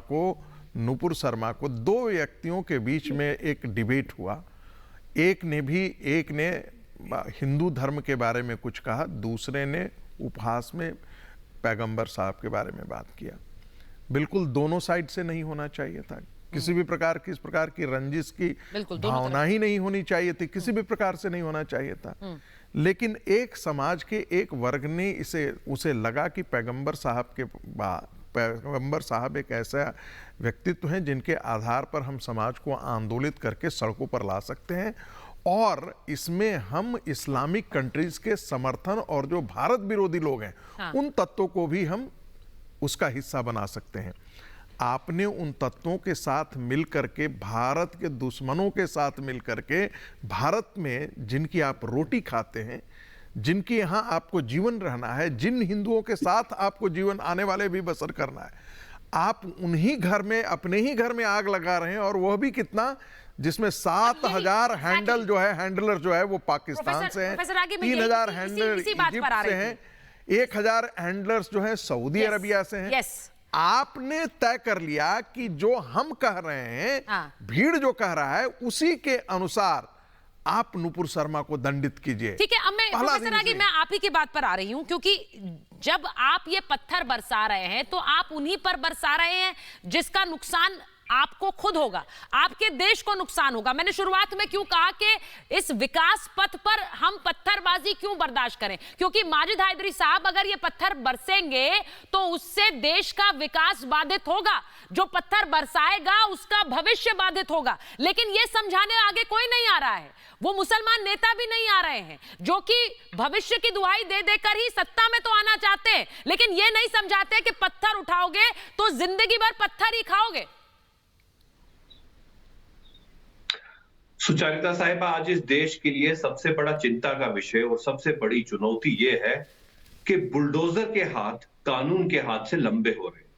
Speaker 10: को 2 व्यक्तियों के बीच में एक डिबेट हुआ, एक ने हिंदू धर्म के बारे में कुछ कहा, दूसरे ने उपहास में पैगंबर साहब के बारे में बात किया। बिल्कुल दोनों साइड से नहीं होना चाहिए था, किसी भी प्रकार की इस प्रकार की रंजिश की भावना ही नहीं होनी चाहिए थी, किसी भी प्रकार से नहीं होना चाहिए था। लेकिन एक समाज के एक वर्ग ने उसे लगा कि पैगंबर साहब एक ऐसा व्यक्तित्व हैं जिनके आधार पर हम समाज को आंदोलित करके सड़कों पर ला सकते हैं, और इसमें हम इस्लामिक कंट्रीज के समर्थन और जो भारत विरोधी लोग हैं उन तत्वों को भी हम उसका हिस्सा बना सकते हैं। आपने उन तत्वों के साथ मिलकर के, भारत के दुश्मनों के साथ मिलकर के, भारत में जिनकी आप रोटी खाते हैं, जिनके यहाँ आपको जीवन रहना है, जिन हिंदुओं के साथ आपको जीवन आने वाले भी बसर करना है, आप उन्हीं घर में, अपने ही घर में आग लगा रहे हैं। और वह भी कितना, जिसमें 7000 हैंडलर जो है वो पाकिस्तान से हैं, 3000 हैंडलर इजिप्ट से हैं, 1000 हैंडलर्स जो हैं सऊदी अरबिया से हैं। आपने तय कर लिया कि जो हम कह रहे हैं, भीड़ जो कह रहा है, उसी के अनुसार आप नुपुर शर्मा को दंडित कीजिए।
Speaker 1: ठीक है, अब मैं प्रोफेसर रागी, मैं आप ही की बात पर आ रही हूं, क्योंकि जब आप ये पत्थर बरसा रहे हैं तो आप उन्हीं पर बरसा रहे हैं जिसका नुकसान आपको खुद होगा, आपके देश को नुकसान होगा। मैंने शुरुआत में क्यों कहा कि इस विकास पथ पर हम पत्थरबाजी क्यों बर्दाश्त करें, क्योंकि माजिद हैदरी साहब अगर ये पत्थर बरसेंगे तो उससे देश का विकास बाधित होगा, जो पत्थर बरसाएगा उसका भविष्य बाधित होगा। लेकिन ये समझाने आगे कोई नहीं आ रहा है, वो मुसलमान नेता भी नहीं आ रहे हैं जो कि भविष्य की दुहाई दे देकर ही सत्ता में तो आना चाहते हैं, लेकिन ये नहीं समझाते कि पत्थर उठाओगे तो जिंदगी भर पत्थर ही खाओगे।
Speaker 11: सुचारिता साहिबा, आज इस देश के लिए सबसे बड़ा चिंता का विषय और सबसे बड़ी चुनौती यह है कि बुलडोजर के हाथ कानून के हाथ से लंबे हो रहे हैं।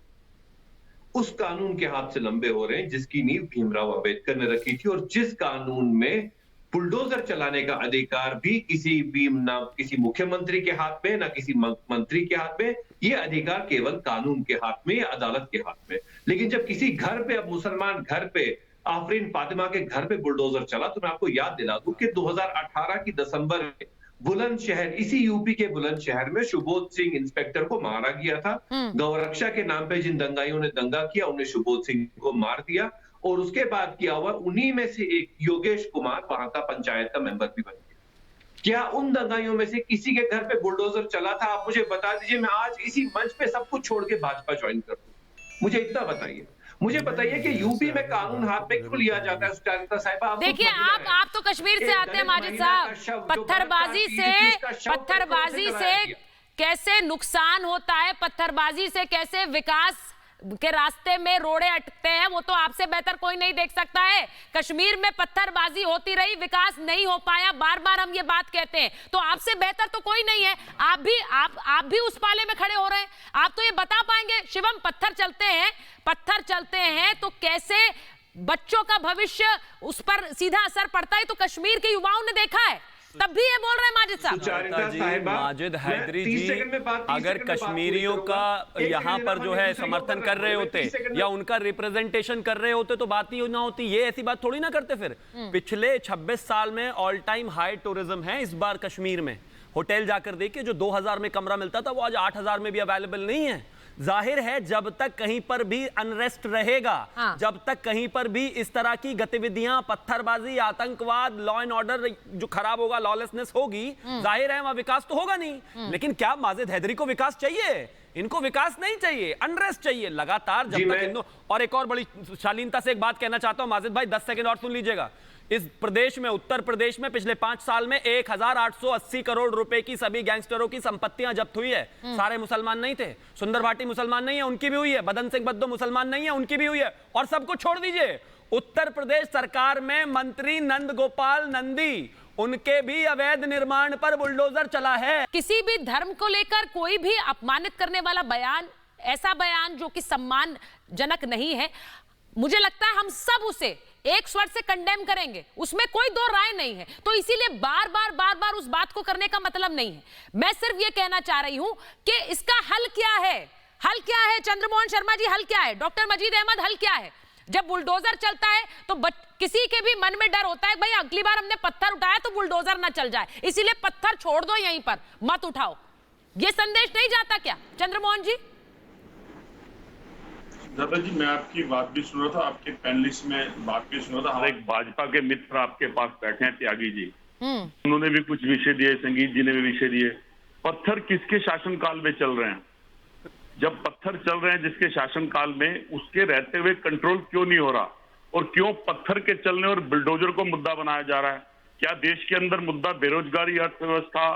Speaker 11: उस कानून के हाथ से लंबे हो रहे हैं जिसकी नींव भीमराव अंबेडकर ने रखी थी, और जिस कानून में बुलडोजर चलाने का अधिकार भी ना किसी मुख्यमंत्री के हाथ में, ना किसी मंत्री के हाथ में, ये अधिकार केवल कानून के हाथ में या अदालत के हाथ में। लेकिन जब किसी घर पे, अब मुसलमान घर पे, आफरीन फातिमा के घर पे बुलडोजर चला, तो मैं आपको याद दिला दूं कि 2018 की दिसंबर में बुलंदशहर, इसी यूपी के बुलंदशहर में सुबोध सिंह इंस्पेक्टर को मारा गया था। गौरक्षा के नाम पे जिन दंगाइयों ने दंगा किया उन्हें सुबोध सिंह को मार दिया, और उसके बाद किया हुआ उन्हीं में से एक योगेश कुमार वहां का पंचायत का मेंबर भी बन गया। क्या उन दंगाइयों में से किसी के घर पे बुलडोजर चला था? आप मुझे बता दीजिए, मैं आज इसी मंच पे सब कुछ छोड़ के भाजपा ज्वाइन कर दूं। मुझे इतना बताइए, मुझे बताइए कि यूपी में कानून हाथ में क्यों लिया जाता है? सुचारिता साहिबा,
Speaker 1: देखिए, आप तो कश्मीर से आते हैं माजिद साहब, पत्थरबाजी से कैसे नुकसान होता है, पत्थरबाजी से कैसे विकास के रास्ते में रोड़े अटकते हैं, वो तो आपसे बेहतर कोई नहीं देख सकता है। कश्मीर में पत्थरबाजी होती रही, विकास नहीं हो पाया, बार बार हम ये बात कहते हैं, तो आपसे बेहतर तो कोई नहीं है। आप भी उस पाले में खड़े हो रहे हैं, आप तो ये बता पाएंगे। शिवम, पत्थर चलते हैं तो कैसे बच्चों का भविष्य उस पर सीधा असर पड़ता है, तो कश्मीर के युवाओं ने देखा है, तब भी ये बोल रहे हैं माजिद साहब।
Speaker 8: माजिद हैदरी जी, अगर कश्मीरियों का यहाँ पर जो है समर्थन कर रहे होते या उनका रिप्रेजेंटेशन कर रहे होते तो बात ही ना होती, ये ऐसी बात थोड़ी ना करते फिर। पिछले 26 साल में ऑल टाइम हाई टूरिज्म है इस बार कश्मीर में। होटल जाकर देखिए, जो 2000 में कमरा मिलता था वो आज 8000 में भी अवेलेबल नहीं है। जाहिर है जब तक कहीं पर भी अनरेस्ट रहेगा, जब तक कहीं पर भी इस तरह की गतिविधियां, पत्थरबाजी, आतंकवाद, लॉ एंड ऑर्डर जो खराब होगा, लॉलेसनेस होगी, जाहिर है वहां विकास तो होगा नहीं। लेकिन क्या माजिद हैदरी को विकास चाहिए? इनको विकास नहीं चाहिए, अनरेस्ट चाहिए लगातार। जब तक हिंदू, और एक और बड़ी शालीनता से एक बात कहना चाहता हूं माजिद भाई, 10 सेकंड और सुन लीजिएगा। इस प्रदेश में, उत्तर प्रदेश में पिछले 5 साल में 1880 करोड़ रुपए की सभी गैंगस्टरों की संपत्तियां जब्त हुई है। सारे मुसलमान नहीं थे। सुंदर भाटी मुसलमान नहीं है, उनकी भी हुई है। बदन सिंह बद्दो मुसलमान नहीं है, उनकी भी हुई है। और सबको छोड़ दीजिए, उत्तर प्रदेश सरकार में मंत्री नंद गोपाल नंदी, उनके भी अवैध निर्माण पर बुलडोजर चला है। किसी भी धर्म को लेकर कोई भी अपमानित करने वाला बयान, ऐसा बयान जो कि सम्मानजनक नहीं है, मुझे लगता है हम सब उसे एक स्वर से कंडेम करेंगे, उसमें कोई दो राय नहीं है। तो इसीलिए बार बार उस बात को करने का मतलब नहीं है। मैं सिर्फ ये कहना चाह रही हूं कि इसका हल क्या है? हल क्या है चंद्रमोहन शर्मा जी? हल क्या है डॉक्टर मजीद अहमद? हल क्या है? जब बुलडोजर चलता है तो किसी के भी मन में डर होता है, भाई अगली बार हमने पत्थर उठाया तो बुलडोजर ना चल जाए, इसीलिए पत्थर छोड़ दो, यहीं पर मत उठाओ। ये संदेश नहीं जाता क्या चंद्रमोहन जी?
Speaker 12: दादा जी, मैं आपकी बात भी सुन रहा था, आपके पैनलिस्ट में बात भी सुन रहा था। हमारे एक भाजपा के मित्र आपके पास बैठे हैं, त्यागी जी, उन्होंने भी कुछ विषय दिए, संगीत जी ने भी विषय दिए। पत्थर किसके शासनकाल में चल रहे हैं? जब पत्थर चल रहे हैं जिसके शासनकाल में, उसके रहते हुए कंट्रोल क्यों नहीं हो रहा? और क्यों पत्थर के चलने और बुलडोजर को मुद्दा बनाया जा रहा है? क्या देश के अंदर मुद्दा बेरोजगारी, अर्थव्यवस्था,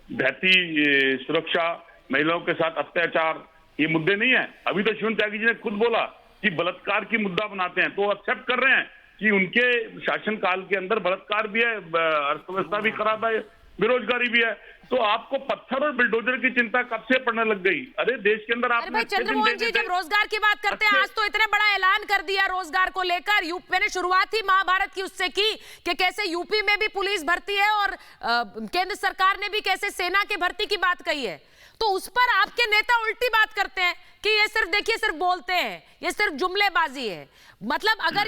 Speaker 12: बहती सुरक्षा, महिलाओं के साथ अत्याचार, ये मुद्दे नहीं है? अभी तो शिवन त्यागी जी ने खुद बोला कि बलात्कार की मुद्दा बनाते हैं, तो एक्सेप्ट कर रहे हैं कि उनके शासनकाल के अंदर बलात्कार भी है, अर्थव्यवस्था भी खराब है, बेरोजगारी भी है। तो आपको पत्थर और बुलडोजर की चिंता कब से पड़ने लग गई? अरे देश के अंदर आपने
Speaker 1: चंद्रमोहन जी जब रोजगार की बात करते हैं, आज तो इतना बड़ा ऐलान कर दिया रोजगार को लेकर। मैंने शुरुआत ही महाभारत की उससे की कि कैसे यूपी में भी पुलिस भर्ती है और केंद्र सरकार ने भी कैसे सेना की भर्ती की बात कही है। तो उस पर आपके नेता उल्टी बात करते हैं कि ये सिर्फ देखिए सिर्फ बोलते हैं, ये सिर्फ जुमलेबाजी है। मतलब अगर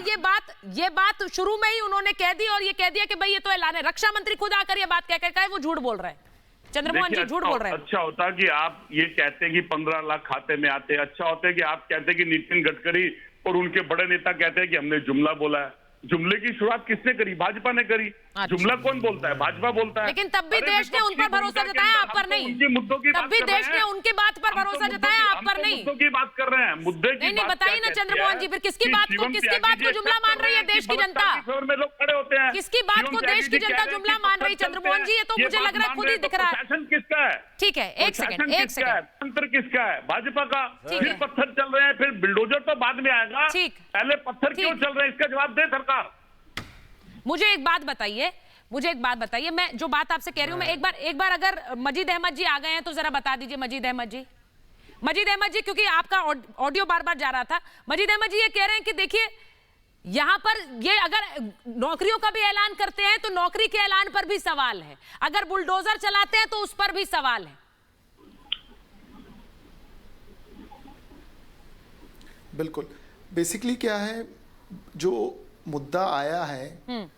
Speaker 1: ये बात शुरू में ही उन्होंने कह दी और ये कह दिया कि भाई ये तो ऐलान है, रक्षा मंत्री खुद आकर ये बात कह कर वो झूठ बोल रहे हैं, चंद्रमोहन जी झूठ बोल रहे हैं।
Speaker 12: अच्छा होता कि आप ये कहते हैं कि 15 लाख खाते में आते, अच्छा होता है कि आप कहते हैं कि नितिन गडकरी और उनके बड़े नेता कहते हैं कि हमने जुमला बोला है। जुमले की शुरुआत किसने करी? भाजपा ने करी। जुमला कौन बोलता है? भाजपा बोलता है।
Speaker 1: लेकिन तब भी देश ने उन पर भरोसा जताया, आप पर नहीं। तब भी देश ने उनकी बात पर भरोसा जताया, आप पर नहीं।
Speaker 12: मुद्दों की बात कर रहे हैं, मुद्दे की
Speaker 1: नहीं बताइए ना चंद्रमोहन जी, फिर किसकी बात को जुमला मान रही है देश की जनता?
Speaker 12: में लोग खड़े होते हैं,
Speaker 1: किसकी बात को देश की जनता जुमला मान रही? चंद्रमोहन जी, ये तो मुझे लग रहा है खुद ही दिख रहा है।
Speaker 12: शासन किसका है?
Speaker 1: ठीक है, एक सेकंड।
Speaker 12: तंत्र किसका है? भाजपा का। फिर पत्थर चल रहे हैं, फिर बिल्डोजर तो बाद में आएगा, पहले पत्थर क्यों चल रहे हैं, इसका जवाब दे सरकार।
Speaker 1: मुझे एक बात बताइए, मैं जो बात आपसे कह रही हूं, मैं एक बार अगर मजीद अहमद जी आ गए हैं तो जरा बता दीजिए। मजीद अहमद जी, क्योंकि आपका ऑडियो बार बार जा रहा था। मजीद अहमद जी ये कह रहे हैं कि देखिए यहां पर ये अगर नौकरियों का भी ऐलान करते हैं तो नौकरी के ऐलान पर भी सवाल है, अगर बुलडोजर चलाते हैं तो उस पर भी सवाल है।
Speaker 13: बिल्कुल, बेसिकली क्या है, जो मुद्दा आया है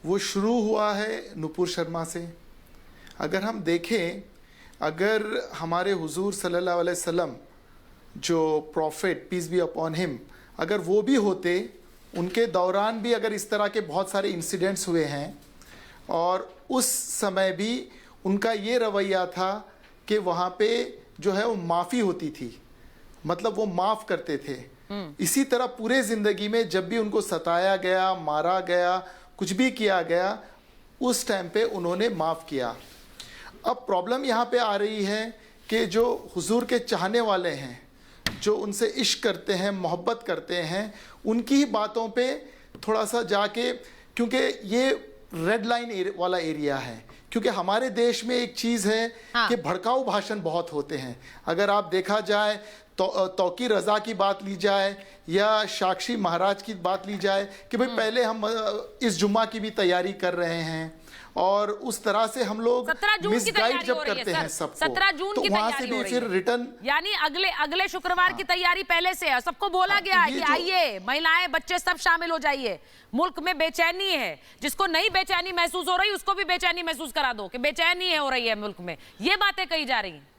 Speaker 13: वो शुरू हुआ है नुपुर शर्मा से। अगर हम देखें, अगर हमारे हुजूर सल्लल्लाहु अलैहि वसल्लम जो prophet peace be upon him, अगर वो भी होते, उनके दौरान भी अगर इस तरह के बहुत सारे इंसिडेंट्स हुए हैं और उस समय भी उनका ये रवैया था कि वहाँ पे जो है वो माफ़ी होती थी, मतलब वो माफ़ करते थे। इसी तरह पूरे ज़िंदगी में जब भी उनको सताया गया, मारा गया, कुछ भी किया गया, उस टाइम पे उन्होंने माफ़ किया। अब प्रॉब्लम यहाँ पे आ रही है कि जो हुजूर के चाहने वाले हैं, जो उनसे इश्क करते हैं, मोहब्बत करते हैं, उनकी ही बातों पे थोड़ा सा जाके, क्योंकि ये रेड लाइन वाला एरिया है, क्योंकि हमारे देश में एक चीज़ है कि भड़काऊ भाषण बहुत होते हैं। अगर आप देखा जाए तौकी रज़ा की बात ली जाए या साक्षी महाराज की बात ली जाए कि भाई पहले हम इस जुम्मा की भी तैयारी कर रहे हैं और उस तरह से हम लोग मिसगाइड जब करते हैं सबको,
Speaker 1: 17 जून
Speaker 13: तो
Speaker 1: की
Speaker 13: वहां से भी फिर रिटर्न,
Speaker 1: यानी अगले शुक्रवार की तैयारी पहले से है। सबको बोला गया है कि आइए, महिलाएं बच्चे सब शामिल हो जाइए। मुल्क में बेचैनी है, जिसको नहीं बेचैनी महसूस हो रही उसको भी बेचैनी महसूस करा दो कि बेचैनी हो रही है मुल्क में, ये बातें कही जा रही हैं।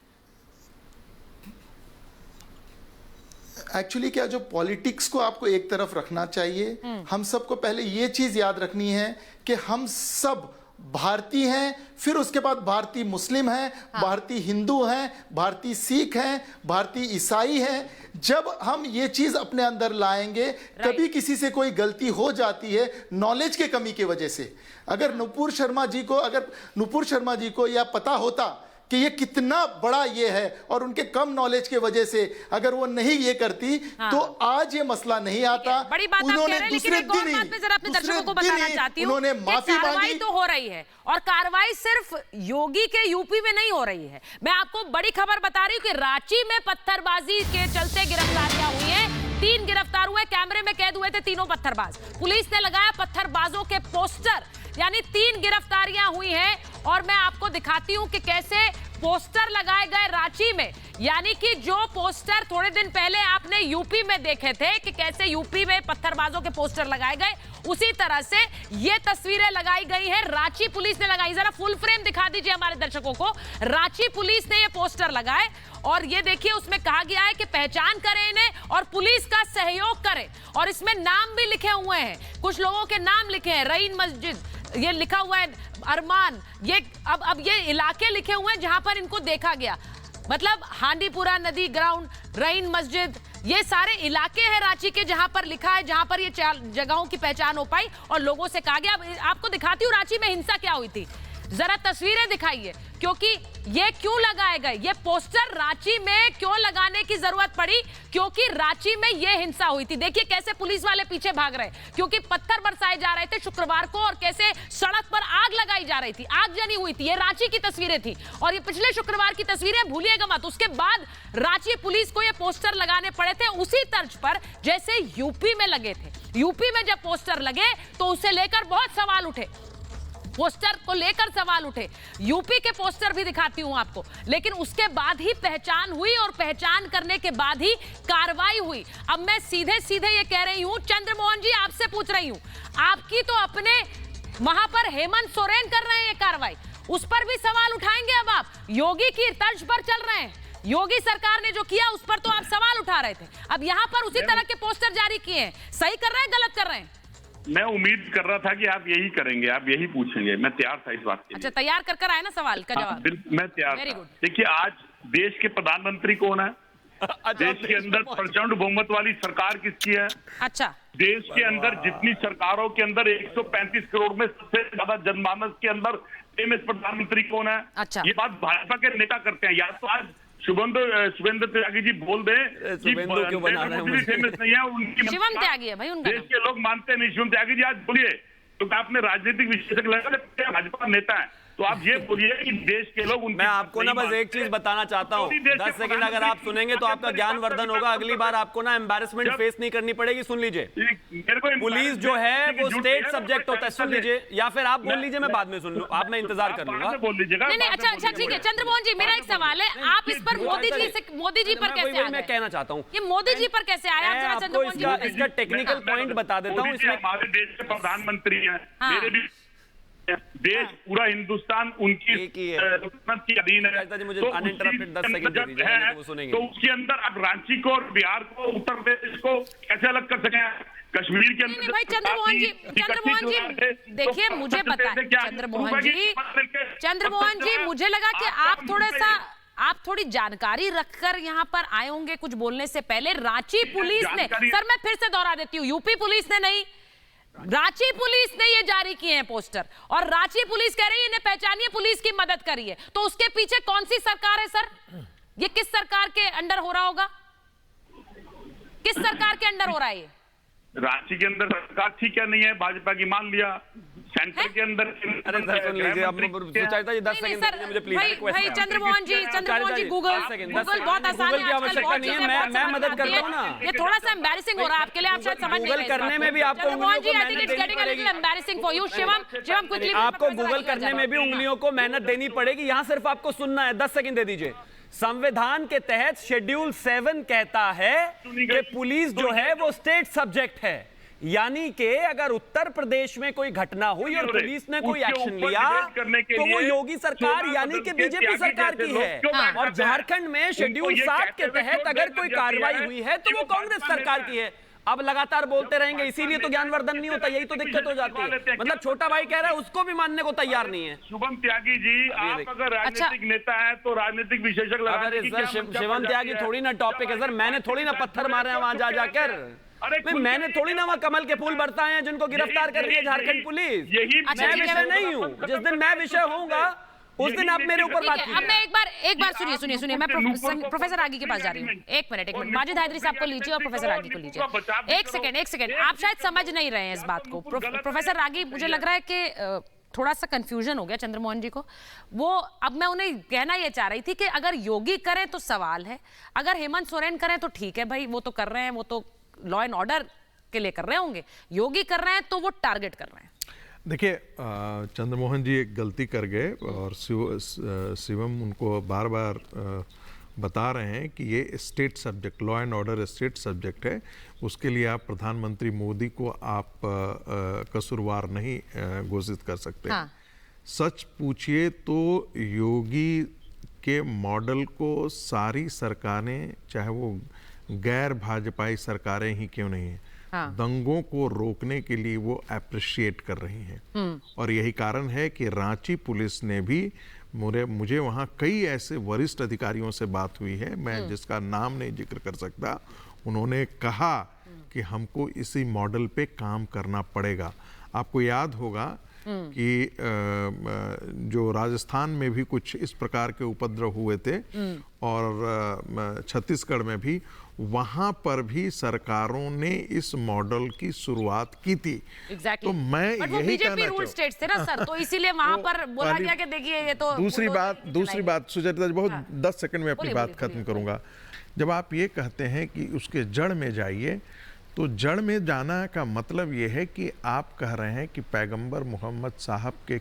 Speaker 13: एक्चुअली क्या, जो पॉलिटिक्स को आपको एक तरफ रखना चाहिए, हम सबको पहले ये चीज याद रखनी है कि हम सब भारतीय हैं, फिर उसके बाद भारतीय मुस्लिम हैं, भारतीय हिंदू हैं, भारतीय सिख हैं, भारतीय ईसाई हैं। जब हम ये चीज अपने अंदर लाएंगे, कभी किसी से कोई गलती हो जाती है नॉलेज के कमी की वजह से। अगर नुपुर शर्मा जी को यह पता होता कि ये कितना बड़ा ये है और उनके कम नॉलेज के वजह से अगर वो नहीं ये करती तो आज ये मसला नहीं आता।
Speaker 1: बड़ी बात
Speaker 13: उन्होंने
Speaker 1: दूसरे दिन ही अपने दर्शकों को बताना चाहती हूं, उन्होंने माफी मांगी तो हो रही है, और कार्रवाई सिर्फ योगी के यूपी में नहीं हो रही है। मैं आपको बड़ी खबर बता रही हूँ कि रांची में पत्थरबाजी के चलते गिरफ्तारियां हुई हैं। 3 गिरफ्तार हुए, कैमरे में कैद हुए थे तीनों पत्थरबाज। पुलिस ने लगाया पत्थरबाजों के पोस्टर, यानी 3 गिरफ्तारियां हुई हैं। और मैं आपको दिखाती हूं कि कैसे पोस्टर लगाए गए रांची में, यानी कि जो पोस्टर थोड़े दिन पहले आपने यूपी में देखे थे कि कैसे यूपी में पत्थरबाजों के पोस्टर लगाए गए, उसी तरह से ये तस्वीरें लगाई गई हैं, रांची पुलिस ने लगाई। जरा फुल फ्रेम दिखा दीजिए हमारे दर्शकों को। रांची पुलिस ने ये पोस्टर लगाए और ये देखिए उसमें कहा गया है कि पहचान करें इन्हें और पुलिस का सहयोग करें। और इसमें नाम भी लिखे हुए हैं, कुछ लोगों के नाम लिखे हैं, रईन मस्जिद ये लिखा हुआ है, अरमान, ये अब ये इलाके लिखे हुए हैं जहां पर इनको देखा गया। मतलब हांडीपुरा नदी ग्राउंड, रईन मस्जिद, ये सारे इलाके हैं रांची के जहां पर लिखा है, जहां पर ये जगहों की पहचान हो पाई और लोगों से कहा गया। आपको दिखाती हूँ रांची में हिंसा क्या हुई थी, जरा तस्वीरें दिखाइए, क्योंकि ये क्यों लगाए गए ये पोस्टर, रांची में क्यों लगाने की जरूरत पड़ी, क्योंकि रांची में ये हिंसा हुई थी। देखिए कैसे पुलिस वाले पीछे भाग रहे, क्योंकि पत्थर बरसाए जा रहे थे शुक्रवार को और कैसे सड़क पर आग लगाई जा रही थी, आगजनी हुई थी। ये रांची की तस्वीरें थी और ये पिछले शुक्रवार की तस्वीरें, भूलिएगा मत। उसके बाद रांची पुलिस को ये पोस्टर लगाने पड़े थे उसी तर्ज पर जैसे यूपी में लगे थे। यूपी में जब पोस्टर लगे तो उसे लेकर बहुत सवाल उठे। पोस्टर को लेकर सवाल उठे। यूपी के पोस्टर भी दिखाती हूं आपको, लेकिन उसके बाद ही पहचान हुई और पहचान करने के बाद ही कार्रवाई हुई। अब मैं सीधे सीधे ये कह रही हूं, चंद्रमोहन जी आपसे पूछ रही हूं, आपकी तो अपने वहां पर हेमंत सोरेन कर रहे हैं ये कार्रवाई, उस पर भी सवाल उठाएंगे अब आप? योगी की तर्ज पर चल रहे हैं, योगी सरकार ने जो किया उस पर तो आप सवाल उठा रहे थे, अब यहां पर उसी तरह के पोस्टर जारी किए हैं। सही कर रहे हैं, गलत कर रहे हैं?
Speaker 12: मैं उम्मीद कर रहा था कि आप यही करेंगे, आप यही पूछेंगे, मैं तैयार था इस बात के लिए।
Speaker 1: अच्छा, तैयार कर आए ना सवाल का जवाब?
Speaker 12: मैं तैयार
Speaker 1: वेरी
Speaker 12: था।
Speaker 1: गुड।
Speaker 12: देखिए, आज देश के प्रधानमंत्री कौन है? देश के अंदर प्रचंड बहुमत वाली सरकार किसकी है?
Speaker 1: अच्छा,
Speaker 12: देश के अंदर जितनी सरकारों के अंदर 135 करोड़ में सबसे ज्यादा जनमानस के अंदर फेमस प्रधानमंत्री कौन है?
Speaker 1: अच्छा,
Speaker 12: ये बात भाजपा के नेता करते हैं। या तो आज शुभेंद्र त्यागी जी बोल दे कि
Speaker 8: क्यों बना रहे हैं मुझे?
Speaker 12: फेमस नहीं है, उनकी
Speaker 1: शिवम त्यागी है भाई उनका
Speaker 12: देश के लोग मानते नहीं। शिवम त्यागी जी आज बोलिए, तो आपने राजनीतिक विशेषज्ञ लगा भाजपा नेता है, तो आप ये बोलिए कि देश के लोग
Speaker 8: मैं आपको ना बस एक चीज बताना चाहता हूँ, 10 सेकंड अगर आप सुनेंगे तो आपका ज्ञान वर्धन होगा, अगली बार आपको ना एम्बैरेसमेंट फेस नहीं करनी पड़ेगी। सुन लीजिए, पुलिस जो है वो स्टेट सब्जेक्ट होता है, सुन लीजिए, या फिर आप बोल लीजिए, मैं बाद में सुन लूँ, आप मैं इंतजार कर लूंगा।
Speaker 1: नहीं, अच्छा ठीक है चंद्रमोहन जी, मेरा एक सवाल है, आप इस पर मोदी जी पर कैसे आ गए?
Speaker 8: मैं कहना चाहता हूँ,
Speaker 1: ये मोदी जी पर कैसे आए आप? जरा चंद्रमोहन जी
Speaker 8: इसका टेक्निकल पॉइंट बता देता हूँ। इसमें
Speaker 12: हमारे देश के प्रधानमंत्री हैं, मेरे भी देश पूरा हिंदुस्तान उनकी के अधीन है,
Speaker 8: मुझे
Speaker 12: तो
Speaker 8: अनइंटरप्टेड 10 सेकंड दे दीजिए, तो वो सुनेंगे।
Speaker 12: तो उसके अंदर अब रांची को और बिहार को, उत्तर प्रदेश को कैसे अलग कर सके? कश्मीर के अंदर
Speaker 1: भाई चंद्रमोहन जी देखिए, मुझे पता है चंद्रमोहन जी मुझे लगा कि आप थोड़ी जानकारी रखकर यहाँ पर आए होंगे कुछ बोलने से पहले। रांची पुलिस ने, सर मैं फिर से दोहरा देती हूँ, यूपी पुलिस ने नहीं, रांची पुलिस ने ये जारी किए हैं पोस्टर, और रांची पुलिस कह रही है इन्हें पहचानिए, पुलिस की मदद करिए। तो उसके पीछे कौन सी सरकार है सर? ये किस सरकार के अंडर हो रहा होगा? किस सरकार के अंडर हो रहा है ये?
Speaker 12: रांची के अंदर सरकार ठीक है नहीं है, भाजपा की मान लिया, सेंटर के अंदर।
Speaker 8: अरे सर सुन लीजिए, अब सुचारिता जी 10 सेकंड दीजिए मुझे प्लीज।
Speaker 1: भाई चंद्रमोहन जी गूगल बहुत आसान है,
Speaker 8: आवश्यकता नहीं है, मैं मदद करता हूं ना।
Speaker 1: ये थोड़ा सा एम्बैरेसिंग हो रहा है आपके लिए, आप शायद समझ नहीं रहे।
Speaker 8: गूगल करने में भी आपको
Speaker 1: Chandramohan ji I think it's getting a little embarrassing for you. Shivam quickly,
Speaker 8: आपको गूगल करने में भी उंगलियों को मेहनत देनी पड़ेगी, यहां सिर्फ आपको सुनना है। 10 सेकंड दे दीजिए। संविधान के तहत शेड्यूल 7 कहता है कि पुलिस जो है वो स्टेट सब्जेक्ट है, यानी कि अगर उत्तर प्रदेश में कोई घटना हुई और पुलिस ने कोई एक्शन लिया तो वो योगी सरकार यानी कि बीजेपी सरकार की है, और झारखंड में शेड्यूल 7 के तहत अगर कोई कार्रवाई हुई है तो वो कांग्रेस सरकार की है। अब लगातार बोलते रहेंगे, इसीलिए तो ज्ञानवर्धन नहीं होता, यही तो दिक्कत हो जाती है। मतलब छोटा भाई कह रहा है, उसको भी मानने को तैयार नहीं है।
Speaker 12: शुभम त्यागी जी, आप अगर राजनीतिक नेता है तो राजनीतिक विशेषज्ञ लगाने की क्या
Speaker 8: शिवम त्यागी थोड़ी ना टॉपिक है सर, मैंने थोड़ी ना पत्थर मारे हैं वहां जा जाकर, मैंने थोड़ी ना वहाँ कमल के फूल बरसाए हैं जिनको गिरफ्तार कर रही है झारखंड पुलिस। मैं विषय नहीं हूँ, जिस दिन मैं विषय होऊंगा उस दिन आप मेरे ऊपर बात कीजिए।
Speaker 1: अब मैं एक बार सुनिए, मैं प्रोफेसर रागी के पास जा रही हूँ। एक मिनट माजिद हैदरी साहब को लीजिए और प्रोफेसर रागी को लीजिए। एक सेकंड, आप शायद समझ नहीं रहे हैं इस बात को। प्रोफेसर रागी, मुझे लग रहा है कि थोड़ा सा कंफ्यूजन हो गया चंद्रमोहन जी को। वो अब मैं उन्हें कहना ये चाह रही थी कि अगर योगी करें तो सवाल है, अगर हेमंत सोरेन करें तो ठीक है भाई, वो तो कर रहे हैं, वो तो लॉ एंड ऑर्डर के लिए कर रहे होंगे। योगी कर रहे हैं तो वो टारगेट कर रहे हैं।
Speaker 10: देखिए, चंद्रमोहन जी एक गलती कर गए और शिवम उनको बार बार बता रहे हैं कि ये state subject, law and order state subject है, उसके लिए आप प्रधानमंत्री मोदी को आप कसूरवार नहीं घोषित कर सकते। हाँ। सच पूछिए तो योगी के मॉडल को सारी सरकारें, चाहे वो गैर भाजपाई सरकारें ही क्यों नहीं है, हाँ। दंगों को रोकने के लिए वो अप्रिशिएट कर रही हैं। और यही कारण है कि रांची पुलिस ने भी, मुझे वहाँ कई ऐसे वरिष्ठ अधिकारियों से बात हुई है, मैं जिसका नाम नहीं जिक्र कर सकता, उन्होंने कहा कि हमको इसी मॉडल पे काम करना पड़ेगा। आपको याद होगा कि जो राजस्थान में भी कुछ इस प्रकार के उपद्रव हुए थे और छत्तीसगढ़ में भी, वहां पर भी सरकारों ने इस मॉडल की शुरुआत की थी।
Speaker 1: exactly.
Speaker 10: तो मैं यही कहना
Speaker 1: रूल स्टेट्स थे ना सर, तो इसीलिए वहां पर बोला गया कि देखिए ये तो।
Speaker 10: दूसरी बात सुचरिता जी, बहुत 10 सेकंड में अपनी बात खत्म करूंगा। जब आप ये कहते हैं कि उसके जड़ में जाइए, तो जड़ में जाना का मतलब ये है कि आप कह रहे हैं कि पैगंबर मोहम्मद साहब के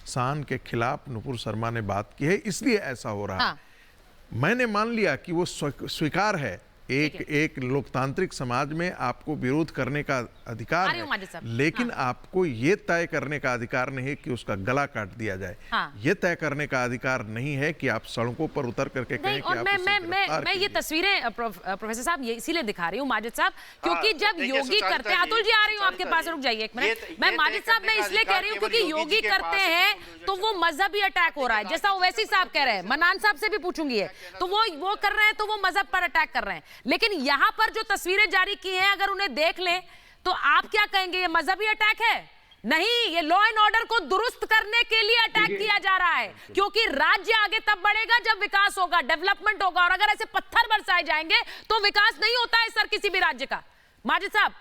Speaker 10: शान के खिलाफ नुपुर शर्मा ने बात की है, इसलिए ऐसा हो रहा है। मैंने मान लिया कि वो स्वीकार है, एक लोकतांत्रिक समाज में आपको विरोध करने का अधिकार है, लेकिन आपको ये तय करने का अधिकार नहीं है कि उसका गला काट दिया जाए। ये तय करने का अधिकार नहीं है कि आप सड़कों पर उतर करके कहें कि
Speaker 1: मैं ये तस्वीरें प्रोफेसर साहब ये इसीलिए दिखा रही हूँ माजिद साहब, क्योंकि जब योगी करते हैं, अतुल जी आ रही हूँ आपके पास, रुक जाइए एक मिनट। मैं माजिद साहब मैं इसलिए कह रही हूँ क्योंकि योगी करते हैं तो वो मजहबी अटैक हो रहा है, जैसा ओवैसी साहब कह रहे हैं, मन्नान साहब से भी पूछूंगी, तो वो कर रहे हैं तो वो मजहब पर अटैक कर रहे हैं। लेकिन यहां पर जो तस्वीरें जारी की हैं, अगर उन्हें देख लें तो आप क्या कहेंगे, ये मजहबी अटैक है? नहीं, ये लॉ एंड ऑर्डर को दुरुस्त करने के लिए अटैक किया जा रहा है, क्योंकि राज्य आगे तब बढ़ेगा जब विकास होगा, डेवलपमेंट होगा। और अगर ऐसे पत्थर बरसाए जाएंगे तो विकास नहीं होता है सर किसी भी राज्य का। माजिद साहब।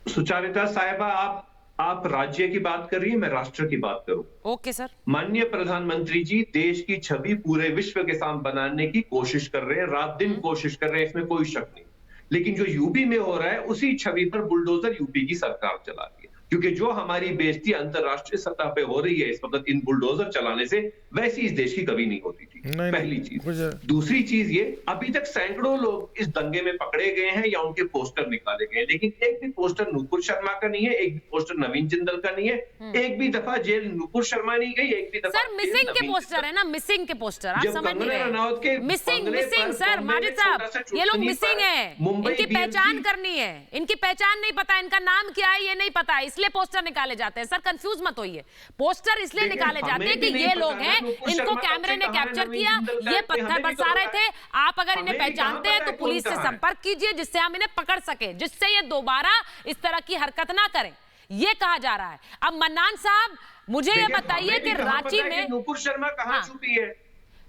Speaker 11: सुचारिता साहिबा, आप राज्य की बात कर रही है, मैं राष्ट्र की बात करूं।
Speaker 1: Okay sir.
Speaker 11: माननीय प्रधानमंत्री जी देश की छवि पूरे विश्व के सामने बनाने की कोशिश कर रहे हैं, रात दिन कोशिश कर रहे हैं, इसमें कोई शक नहीं। लेकिन जो यूपी में हो रहा है उसी छवि पर बुलडोजर यूपी की सरकार चला रही है, क्योंकि जो हमारी बेइज्जती अंतरराष्ट्रीय सतह पे हो रही है इस वक्त इन बुलडोजर चलाने से, वैसी इस देश की कभी नहीं होती थी। पहली चीज। दूसरी चीज ये, अभी तक सैकड़ों लोग इस दंगे में पकड़े गए हैं या उनके पोस्टर निकाले गए, लेकिन एक भी पोस्टर नुपुर शर्मा का नहीं है, एक भी पोस्टर नवीन जिंदल का नहीं है, एक भी दफा जेल नुपुर शर्मा नहीं गई, एक भी दफा
Speaker 1: सर मिसिंग के पोस्टर है ना, मिसिंग के पोस्टर आप समझ नहीं रहे। मिसिंग सर माजिद साहब, ये लोग मिसिंग है, इनकी पहचान करनी है, इनकी पहचान नहीं पता, इनका नाम क्या है ये नहीं पता, इसलिए पोस्टर निकाले जाते हैं। सर कंफ्यूज मत होइए, पोस्टर इसलिए निकाले जाते हैं कि ये लोग हैं, इनको कैमरे ने कैप्चर किया, ये पत्थर बरसा रहे थे। आप अगर इन्हें पहचानते हैं तो पुलिस से संपर्क कीजिए जिससे हम इन्हें पकड़ सके, जिससे ये दोबारा इस तरह की हरकत ना करें, ये कहा जा रहा है। अब मन्नान साहब मुझे ये बताइए कि रांची में
Speaker 11: नुपुर शर्मा कहां छुपी है?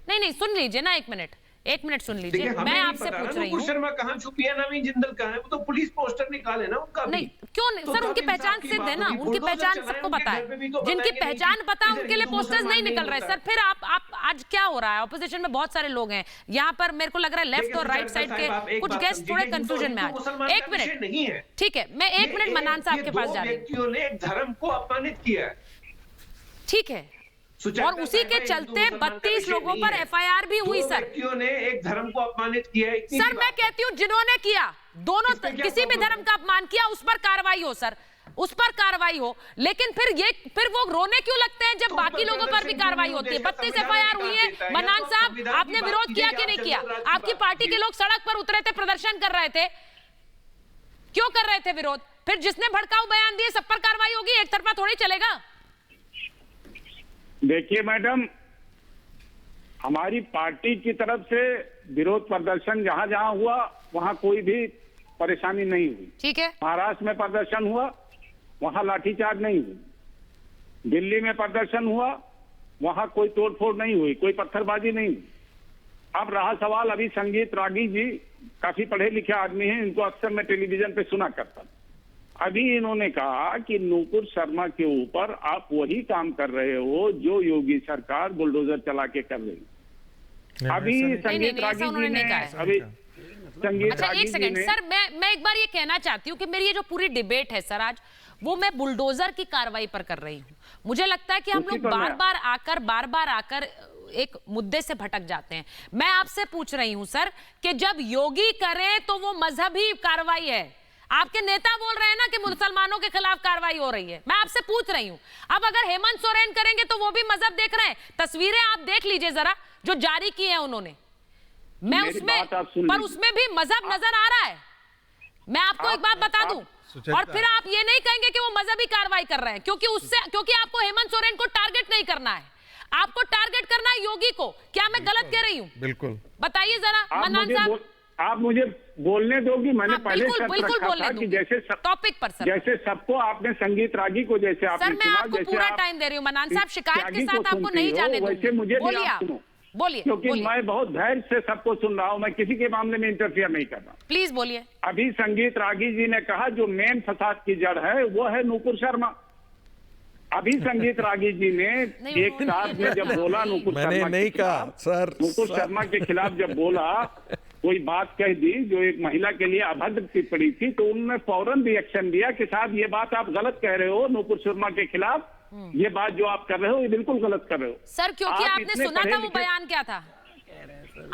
Speaker 1: नहीं सुन लीजिए ना, एक मिनट सुन लीजिए, मैं आपसे पूछ रही हूँ
Speaker 11: शर्मा कहां छुपी है, नवीन जिंदल कहां है? वो तो पुलिस पोस्टर निकाले ना उनका।
Speaker 1: नहीं क्यों नहीं सर, उनकी पहचान सिद्ध है ना, उनकी पहचान सबको पता है, जिनकी पहचान पता है उनके लिए पोस्टर्स नहीं निकल रहे। सर फिर आप आज क्या हो रहा है, ऑपोजिशन में बहुत सारे लोग हैं यहाँ पर, मेरे को लग रहा है लेफ्ट और राइट साइड के कुछ गेस्ट थोड़े कंफ्यूजन में आज। एक मिनट नहीं है, ठीक है, मैं एक मिनट मन्नान साहब के पास जा रही हूँ।
Speaker 11: व्यक्तियों ने धर्म को अपमानित किया है,
Speaker 1: ठीक है, और उसी के चलते 32 लोगों पर एफआईआर भी हुई। सर
Speaker 11: व्यक्तियों ने एक धर्म को अपमानित किया है।
Speaker 1: सर मैं कहती हूँ जिन्होंने किया, दोनों किसी भी धर्म का अपमान किया उस पर कार्रवाई हो सर, उस पर कार्रवाई हो। लेकिन फिर वो रोने क्यों लगते हैं जब बाकी लोगों पर भी कार्रवाई होती है? 32 एफआईआर हुई है। मन्नान साहब आपने विरोध किया कि नहीं किया? आपकी पार्टी के लोग सड़क पर उतरे थे, प्रदर्शन कर रहे थे, क्यों कर रहे थे विरोध? फिर जिसने भड़काऊ बयान दिए सब पर कार्रवाई होगी, एक तरफा थोड़ी चलेगा।
Speaker 9: देखिए मैडम, हमारी पार्टी की तरफ से विरोध प्रदर्शन जहां जहां हुआ वहां कोई भी परेशानी नहीं हुई।
Speaker 1: ठीक है,
Speaker 9: महाराष्ट्र में प्रदर्शन हुआ, वहां लाठीचार्ज नहीं हुई। दिल्ली में प्रदर्शन हुआ, वहां कोई तोड़फोड़ नहीं हुई, कोई पत्थरबाजी नहीं हुई। अब रहा सवाल, अभी संगीत रागी जी काफी पढ़े लिखे आदमी हैं, इनको अक्सर मैं टेलीविजन पे सुना करता। अभी इन्होंने कहा कि नुपुर शर्मा के ऊपर आप वही काम कर रहे हो जो योगी सरकार बुलडोजर चला के कर रही है। अभी संगीत रागी जी ने अभी संगीत
Speaker 1: अच्छा एक सेकंड सर, मैं एक बार ये कहना चाहती हूँ कि मेरी ये जो पूरी डिबेट है सर आज, वो मैं बुलडोजर की कार्रवाई पर कर रही हूँ। मुझे लगता है कि हम लोग बार बार आकर एक मुद्दे से भटक जाते हैं। मैं आपसे पूछ रही हूँ सर कि जब योगी करे तो वो मजहबी कार्रवाई है, आपके नेता बोल रहे हैं ना कि मुसलमानों के खिलाफ कार्रवाई हो रही है। मैं आपसे पूछ रही हूं, अब अगर हेमंत सोरेन करेंगे तो वो भी मजहब देख रहे हैं। तस्वीरें आप देख लीजिए जरा जो जारी की है उन्होंने, मैं उसमें भी मजहब नजर आ रहा है। मैं आपको एक बात बता दूं, और फिर आप ये नहीं कहेंगे कि वो मजहबी कार्रवाई कर रहे हैं, क्योंकि आपको हेमंत सोरेन को टारगेट नहीं करना है, आपको टारगेट करना है योगी को। क्या मैं गलत कह रही हूँ?
Speaker 10: बिल्कुल,
Speaker 9: बताइए जरा मन्नान साहब। आप मुझे बोलने दोगी? मैंने पहले
Speaker 1: बिल्कुल बोलने
Speaker 9: कि जैसे टॉपिक पर सर, जैसे सबको आपने संगीत रागी को जैसे आपने
Speaker 1: सर, मैं आपको पूरा टाइम दे रही हूँ मन्नान साहब, शिकायत के साथ आपको नहीं जाने दूंगी।
Speaker 9: वैसे मुझे
Speaker 1: बोलिए,
Speaker 9: क्योंकि मैं बहुत धैर्य से सबको सुन रहा हूँ, मैं किसी के मामले में इंटरफियर नहीं कर रहा।
Speaker 1: प्लीज बोलिए।
Speaker 9: अभी संगीत रागी जी ने कहा जो मेन फसाद की जड़ है वो है नुपुर शर्मा। अभी संगीत रागी जी ने एक साथ में जब बोला नुपुर शर्मा,
Speaker 10: मैंने नहीं कहा सर,
Speaker 9: नुपुर शर्मा के खिलाफ जब बोला कोई बात कह दी जो एक महिला के लिए अभद्र टिप्पणी थी, तो उन्होंने फौरन रिएक्शन दिया कि साहब ये बात आप गलत कह रहे हो, नूपुर शर्मा के खिलाफ ये बात जो आप कर रहे हो ये बिल्कुल गलत कर रहे हो।
Speaker 1: सर क्योंकि आपने सुना था वो बयान क्या था,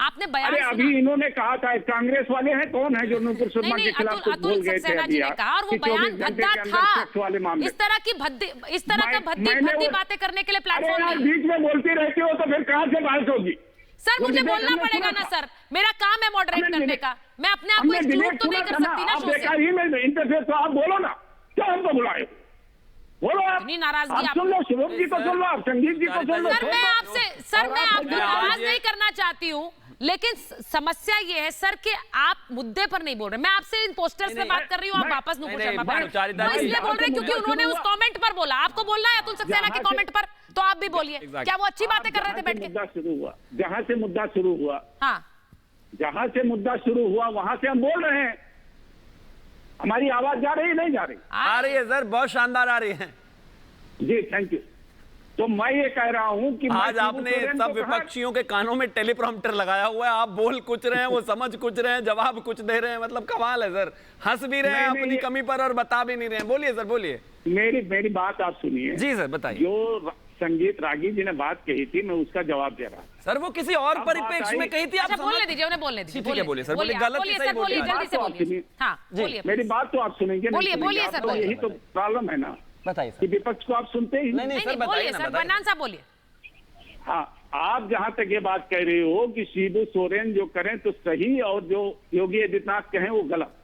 Speaker 1: आपने बयान
Speaker 9: अरे अभी इन्होंने कहा था, कांग्रेस वाले हैं, कौन है जो नूपुर शर्मा के खिलाफ कुछ बोल गए थे अभी,
Speaker 1: और वो बयान भद्दा था। इस तरह का भद्दी बातें करने के लिए प्लेटफॉर्म नहीं।
Speaker 9: बीच में बोलती रहती हो तो फिर कहां से बात होगी?
Speaker 1: सर मुझे बोलना पड़ेगा ना सर, मेरा काम है मॉडरेट करने का, मैं अपने आप को एक्सक्लूड तो नहीं कर सकती ना शो से।
Speaker 9: इंटरफेयर तो आप बोलो ना, क्या हमको बुलाए? बोलो आप,
Speaker 1: नाराजगी
Speaker 9: आप सुन लो, शुभम जी को सुन लो, आप संगीत जी को सुन लो।
Speaker 1: सर मैं आपको नाराज नहीं करना चाहती हूँ, लेकिन समस्या ये है सर कि आप मुद्दे पर नहीं बोल रहे। मैं आपसे इन पोस्टर्स पे बात कर रही हूँ, आप वापस नूपुर शर्मा पर इसलिए बोल रहे हैं क्योंकि उन्होंने उस कमेंट पर बोला। आपको बोलना है अतुल सक्सेना के कमेंट पर, तो आप भी बोलिए। क्या वो अच्छी बातें कर रहे थे बैठ के?
Speaker 9: मुद्दा शुरू हुआ, जहां से मुद्दा शुरू हुआ,
Speaker 1: हाँ
Speaker 9: जहां से मुद्दा शुरू हुआ वहां से हम बोल रहे हैं। हमारी आवाज जा रही है, नहीं जा रही?
Speaker 8: आ रही है सर, बहुत शानदार आ रही है
Speaker 9: जी, थैंक यू। तो मैं ये कह रहा हूं कि
Speaker 8: आज आपने सब विपक्षियों के कानों में टेलीप्रॉम्प्टर लगाया हुआ है, आप बोल कुछ रहे हैं, वो समझ कुछ रहे हैं, जवाब कुछ दे रहे हैं, मतलब कमाल है सर। हंस भी रहे हैं अपनी कमी पर और बता भी नहीं रहे हैं। बोलिए सर, बोलिए।
Speaker 9: मेरी बात आप सुनिए।
Speaker 8: जी सर बताइए।
Speaker 9: जो संगीत रागी जी ने बात कही थी, मैं उसका जवाब दे रहा।
Speaker 8: सर वो किसी और परिप्रेक्ष्य में कही थी, आप
Speaker 1: बोलने दीजिए, उन्हें बोलने दीजिए।
Speaker 8: ठीक है, बोलिए सर, बोलिए। गलत ही सही बोलिए,
Speaker 1: जल्दी से बोलिए। हाँ बोलिए,
Speaker 9: मेरी बात तो आप सुनेंगे,
Speaker 1: बोलिए सर।
Speaker 9: यही तो प्रॉब्लम है ना,
Speaker 8: बताइए
Speaker 9: कि विपक्ष को आप सुनते ही
Speaker 8: नहीं। सर
Speaker 1: बोलिए सर, बनान साहब बोलिए।
Speaker 9: हाँ, आप जहां तक ये बात कह रहे हो कि शिबू सोरेन जो करें तो सही और जो योगी आदित्यनाथ कहें वो गलत,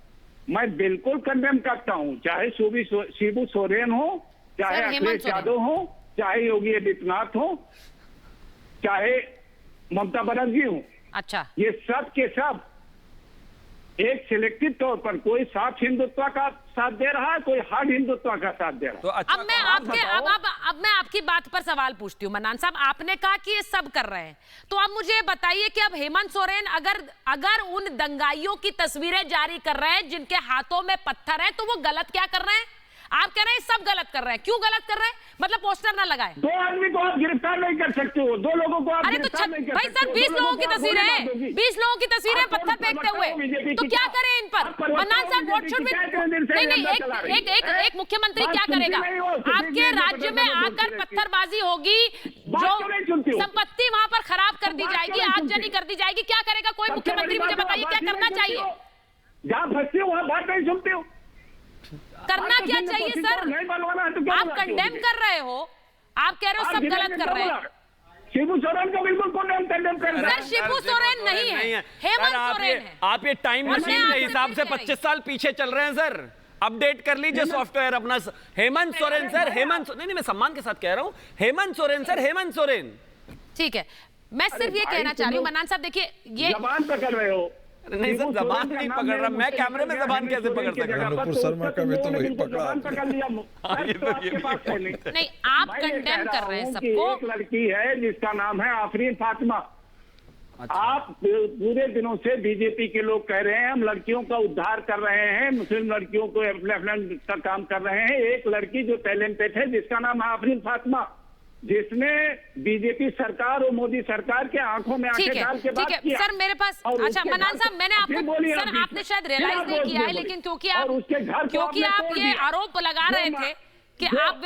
Speaker 9: मैं बिल्कुल कंडेम करता हूँ। चाहे शिबू सोरेन हो, चाहे अखिलेश यादव हो, चाहे योगी आदित्यनाथ हो, चाहे ममता बनर्जी हो।
Speaker 1: अच्छा,
Speaker 9: ये सब के सब एक सिलेक्टिव तौर पर, कोई साफ हिंदुत्व का साथ दे रहा है, कोई हार्ड हिंदुत्व का साथ दे रहा है।
Speaker 8: तो अच्छा,
Speaker 1: अब मैं आपकी बात पर सवाल पूछती हूँ। मन्नान साहब, आपने कहा कि ये सब कर रहे हैं, तो अब मुझे बताइए कि अब हेमंत सोरेन अगर उन दंगाइयों की तस्वीरें जारी कर रहे हैं जिनके हाथों में पत्थर है, तो वो गलत क्या कर रहे हैं? आप कह रहे हैं सब गलत कर रहे हैं, क्यों गलत कर रहे हैं? मतलब पोस्टर ना लगाए।
Speaker 9: 2 आदमी को आप गिरफ्तार नहीं कर सकते हो, 2 लोगों को आप गिरफ्तार नहीं कर सकते।
Speaker 1: भाई सर 20 लोगों की तस्वीरें हैं, 20 लोगों की तस्वीरें पत्थर फेंकते हुए, तो क्या करें इन पर? मन्नान साहब, व्हाट शुड बी? नहीं, एक मुख्यमंत्री क्या करेगा? आपके राज्य में आकर पत्थरबाजी होगी, जो संपत्ति वहां पर खराब कर दी जाएगी, आगजनी कर दी जाएगी, क्या करेगा कोई मुख्यमंत्री? मुझे बताइए क्या करना चाहिए?
Speaker 9: जहाँ फंसते हो वहाँ बात नहीं सुनते हो।
Speaker 1: करना क्या चाहिए सर? आप कंडेम कर रहे हो, आप कह रहे हो सब गलत कर रहे हैं।
Speaker 9: शिबू सोरेन को बिल्कुल कंडेम कर रहे हैं।
Speaker 1: सर शिबू सोरेन नहीं है, हेमंत सोरेन है।
Speaker 8: आप ये टाइम मशीन के हिसाब से 25 साल पीछे चल रहे हैं सर। अपडेट कर लीजिए सॉफ्टवेयर अपना। हेमंत सोरेन सर, नहीं, मैं सम्मान के साथ कह रहा हूँ, हेमंत सोरेन सर, हेमंत सोरेन।
Speaker 1: ठीक है, मैं सिर्फ ये कहना चाह रही हूँ मन्नान साहब, देखिए ये
Speaker 9: जबान पकड़ रहे हो।
Speaker 8: नहीं सर, जबान नहीं पकड़ रहा मैं, कैमरे में जबान कैसे पकड़ सकता हूं?
Speaker 10: नूपुर शर्मा का भी तो वही पकड़ा।
Speaker 1: नहीं, आप कंडेम कर रहे हैं सबको।
Speaker 9: एक लड़की है जिसका नाम है आफरीन फातिमा। आप पूरे दिनों से बीजेपी के लोग कह रहे हैं हम लड़कियों का उद्धार कर रहे हैं, मुस्लिम लड़कियों को अपने का काम कर रहे हैं। एक लड़की जो टैलेंटेड है जिसका नाम है आफरीन फातिमा, जिसने बीजेपी सरकार और मोदी सरकार के आंखों में आंखें डाल के बात किया।
Speaker 1: सर मेरे पास, अच्छा मन्नान साहब, मैंने आपको सर आपने शायद रियलाइज नहीं किया है, लेकिन क्योंकि आप ये आरोप लगा रहे थे कि आप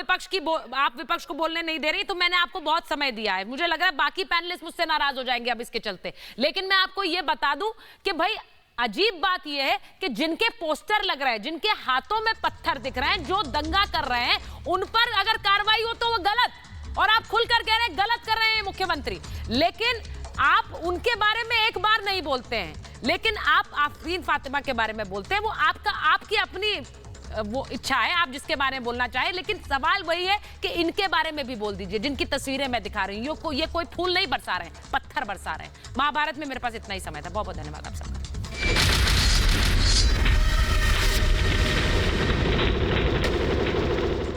Speaker 1: विपक्ष को बोलने नहीं दे रही, तो मैंने आपको बहुत समय दिया है। मुझे लग रहा है बाकी पैनलिस्ट मुझसे नाराज हो जाएंगे अब इसके चलते, लेकिन मैं आपको ये बता दूं कि भाई अजीब बात यह है कि जिनके पोस्टर लग रहे हैं, जिनके हाथों में पत्थर दिख रहे हैं, जो दंगा कर रहे हैं, उन पर अगर कार्रवाई हो तो वो गलत, और आप खुलकर कह रहे हैं गलत कर रहे हैं मुख्यमंत्री, लेकिन आप उनके बारे में एक बार नहीं बोलते हैं, लेकिन आप आफरीन फातिमा के बारे में बोलते हैं। वो आपकी अपनी वो इच्छा है, आप जिसके बारे में बोलना चाहे, लेकिन सवाल वही है कि इनके बारे में भी बोल दीजिए जिनकी तस्वीरें मैं दिखा रही हूँ। ये कोई फूल नहीं बरसा रहे हैं, पत्थर बरसा रहे हैं। महाभारत में मेरे पास इतना ही समय था। बहुत बहुत धन्यवाद आप सबका।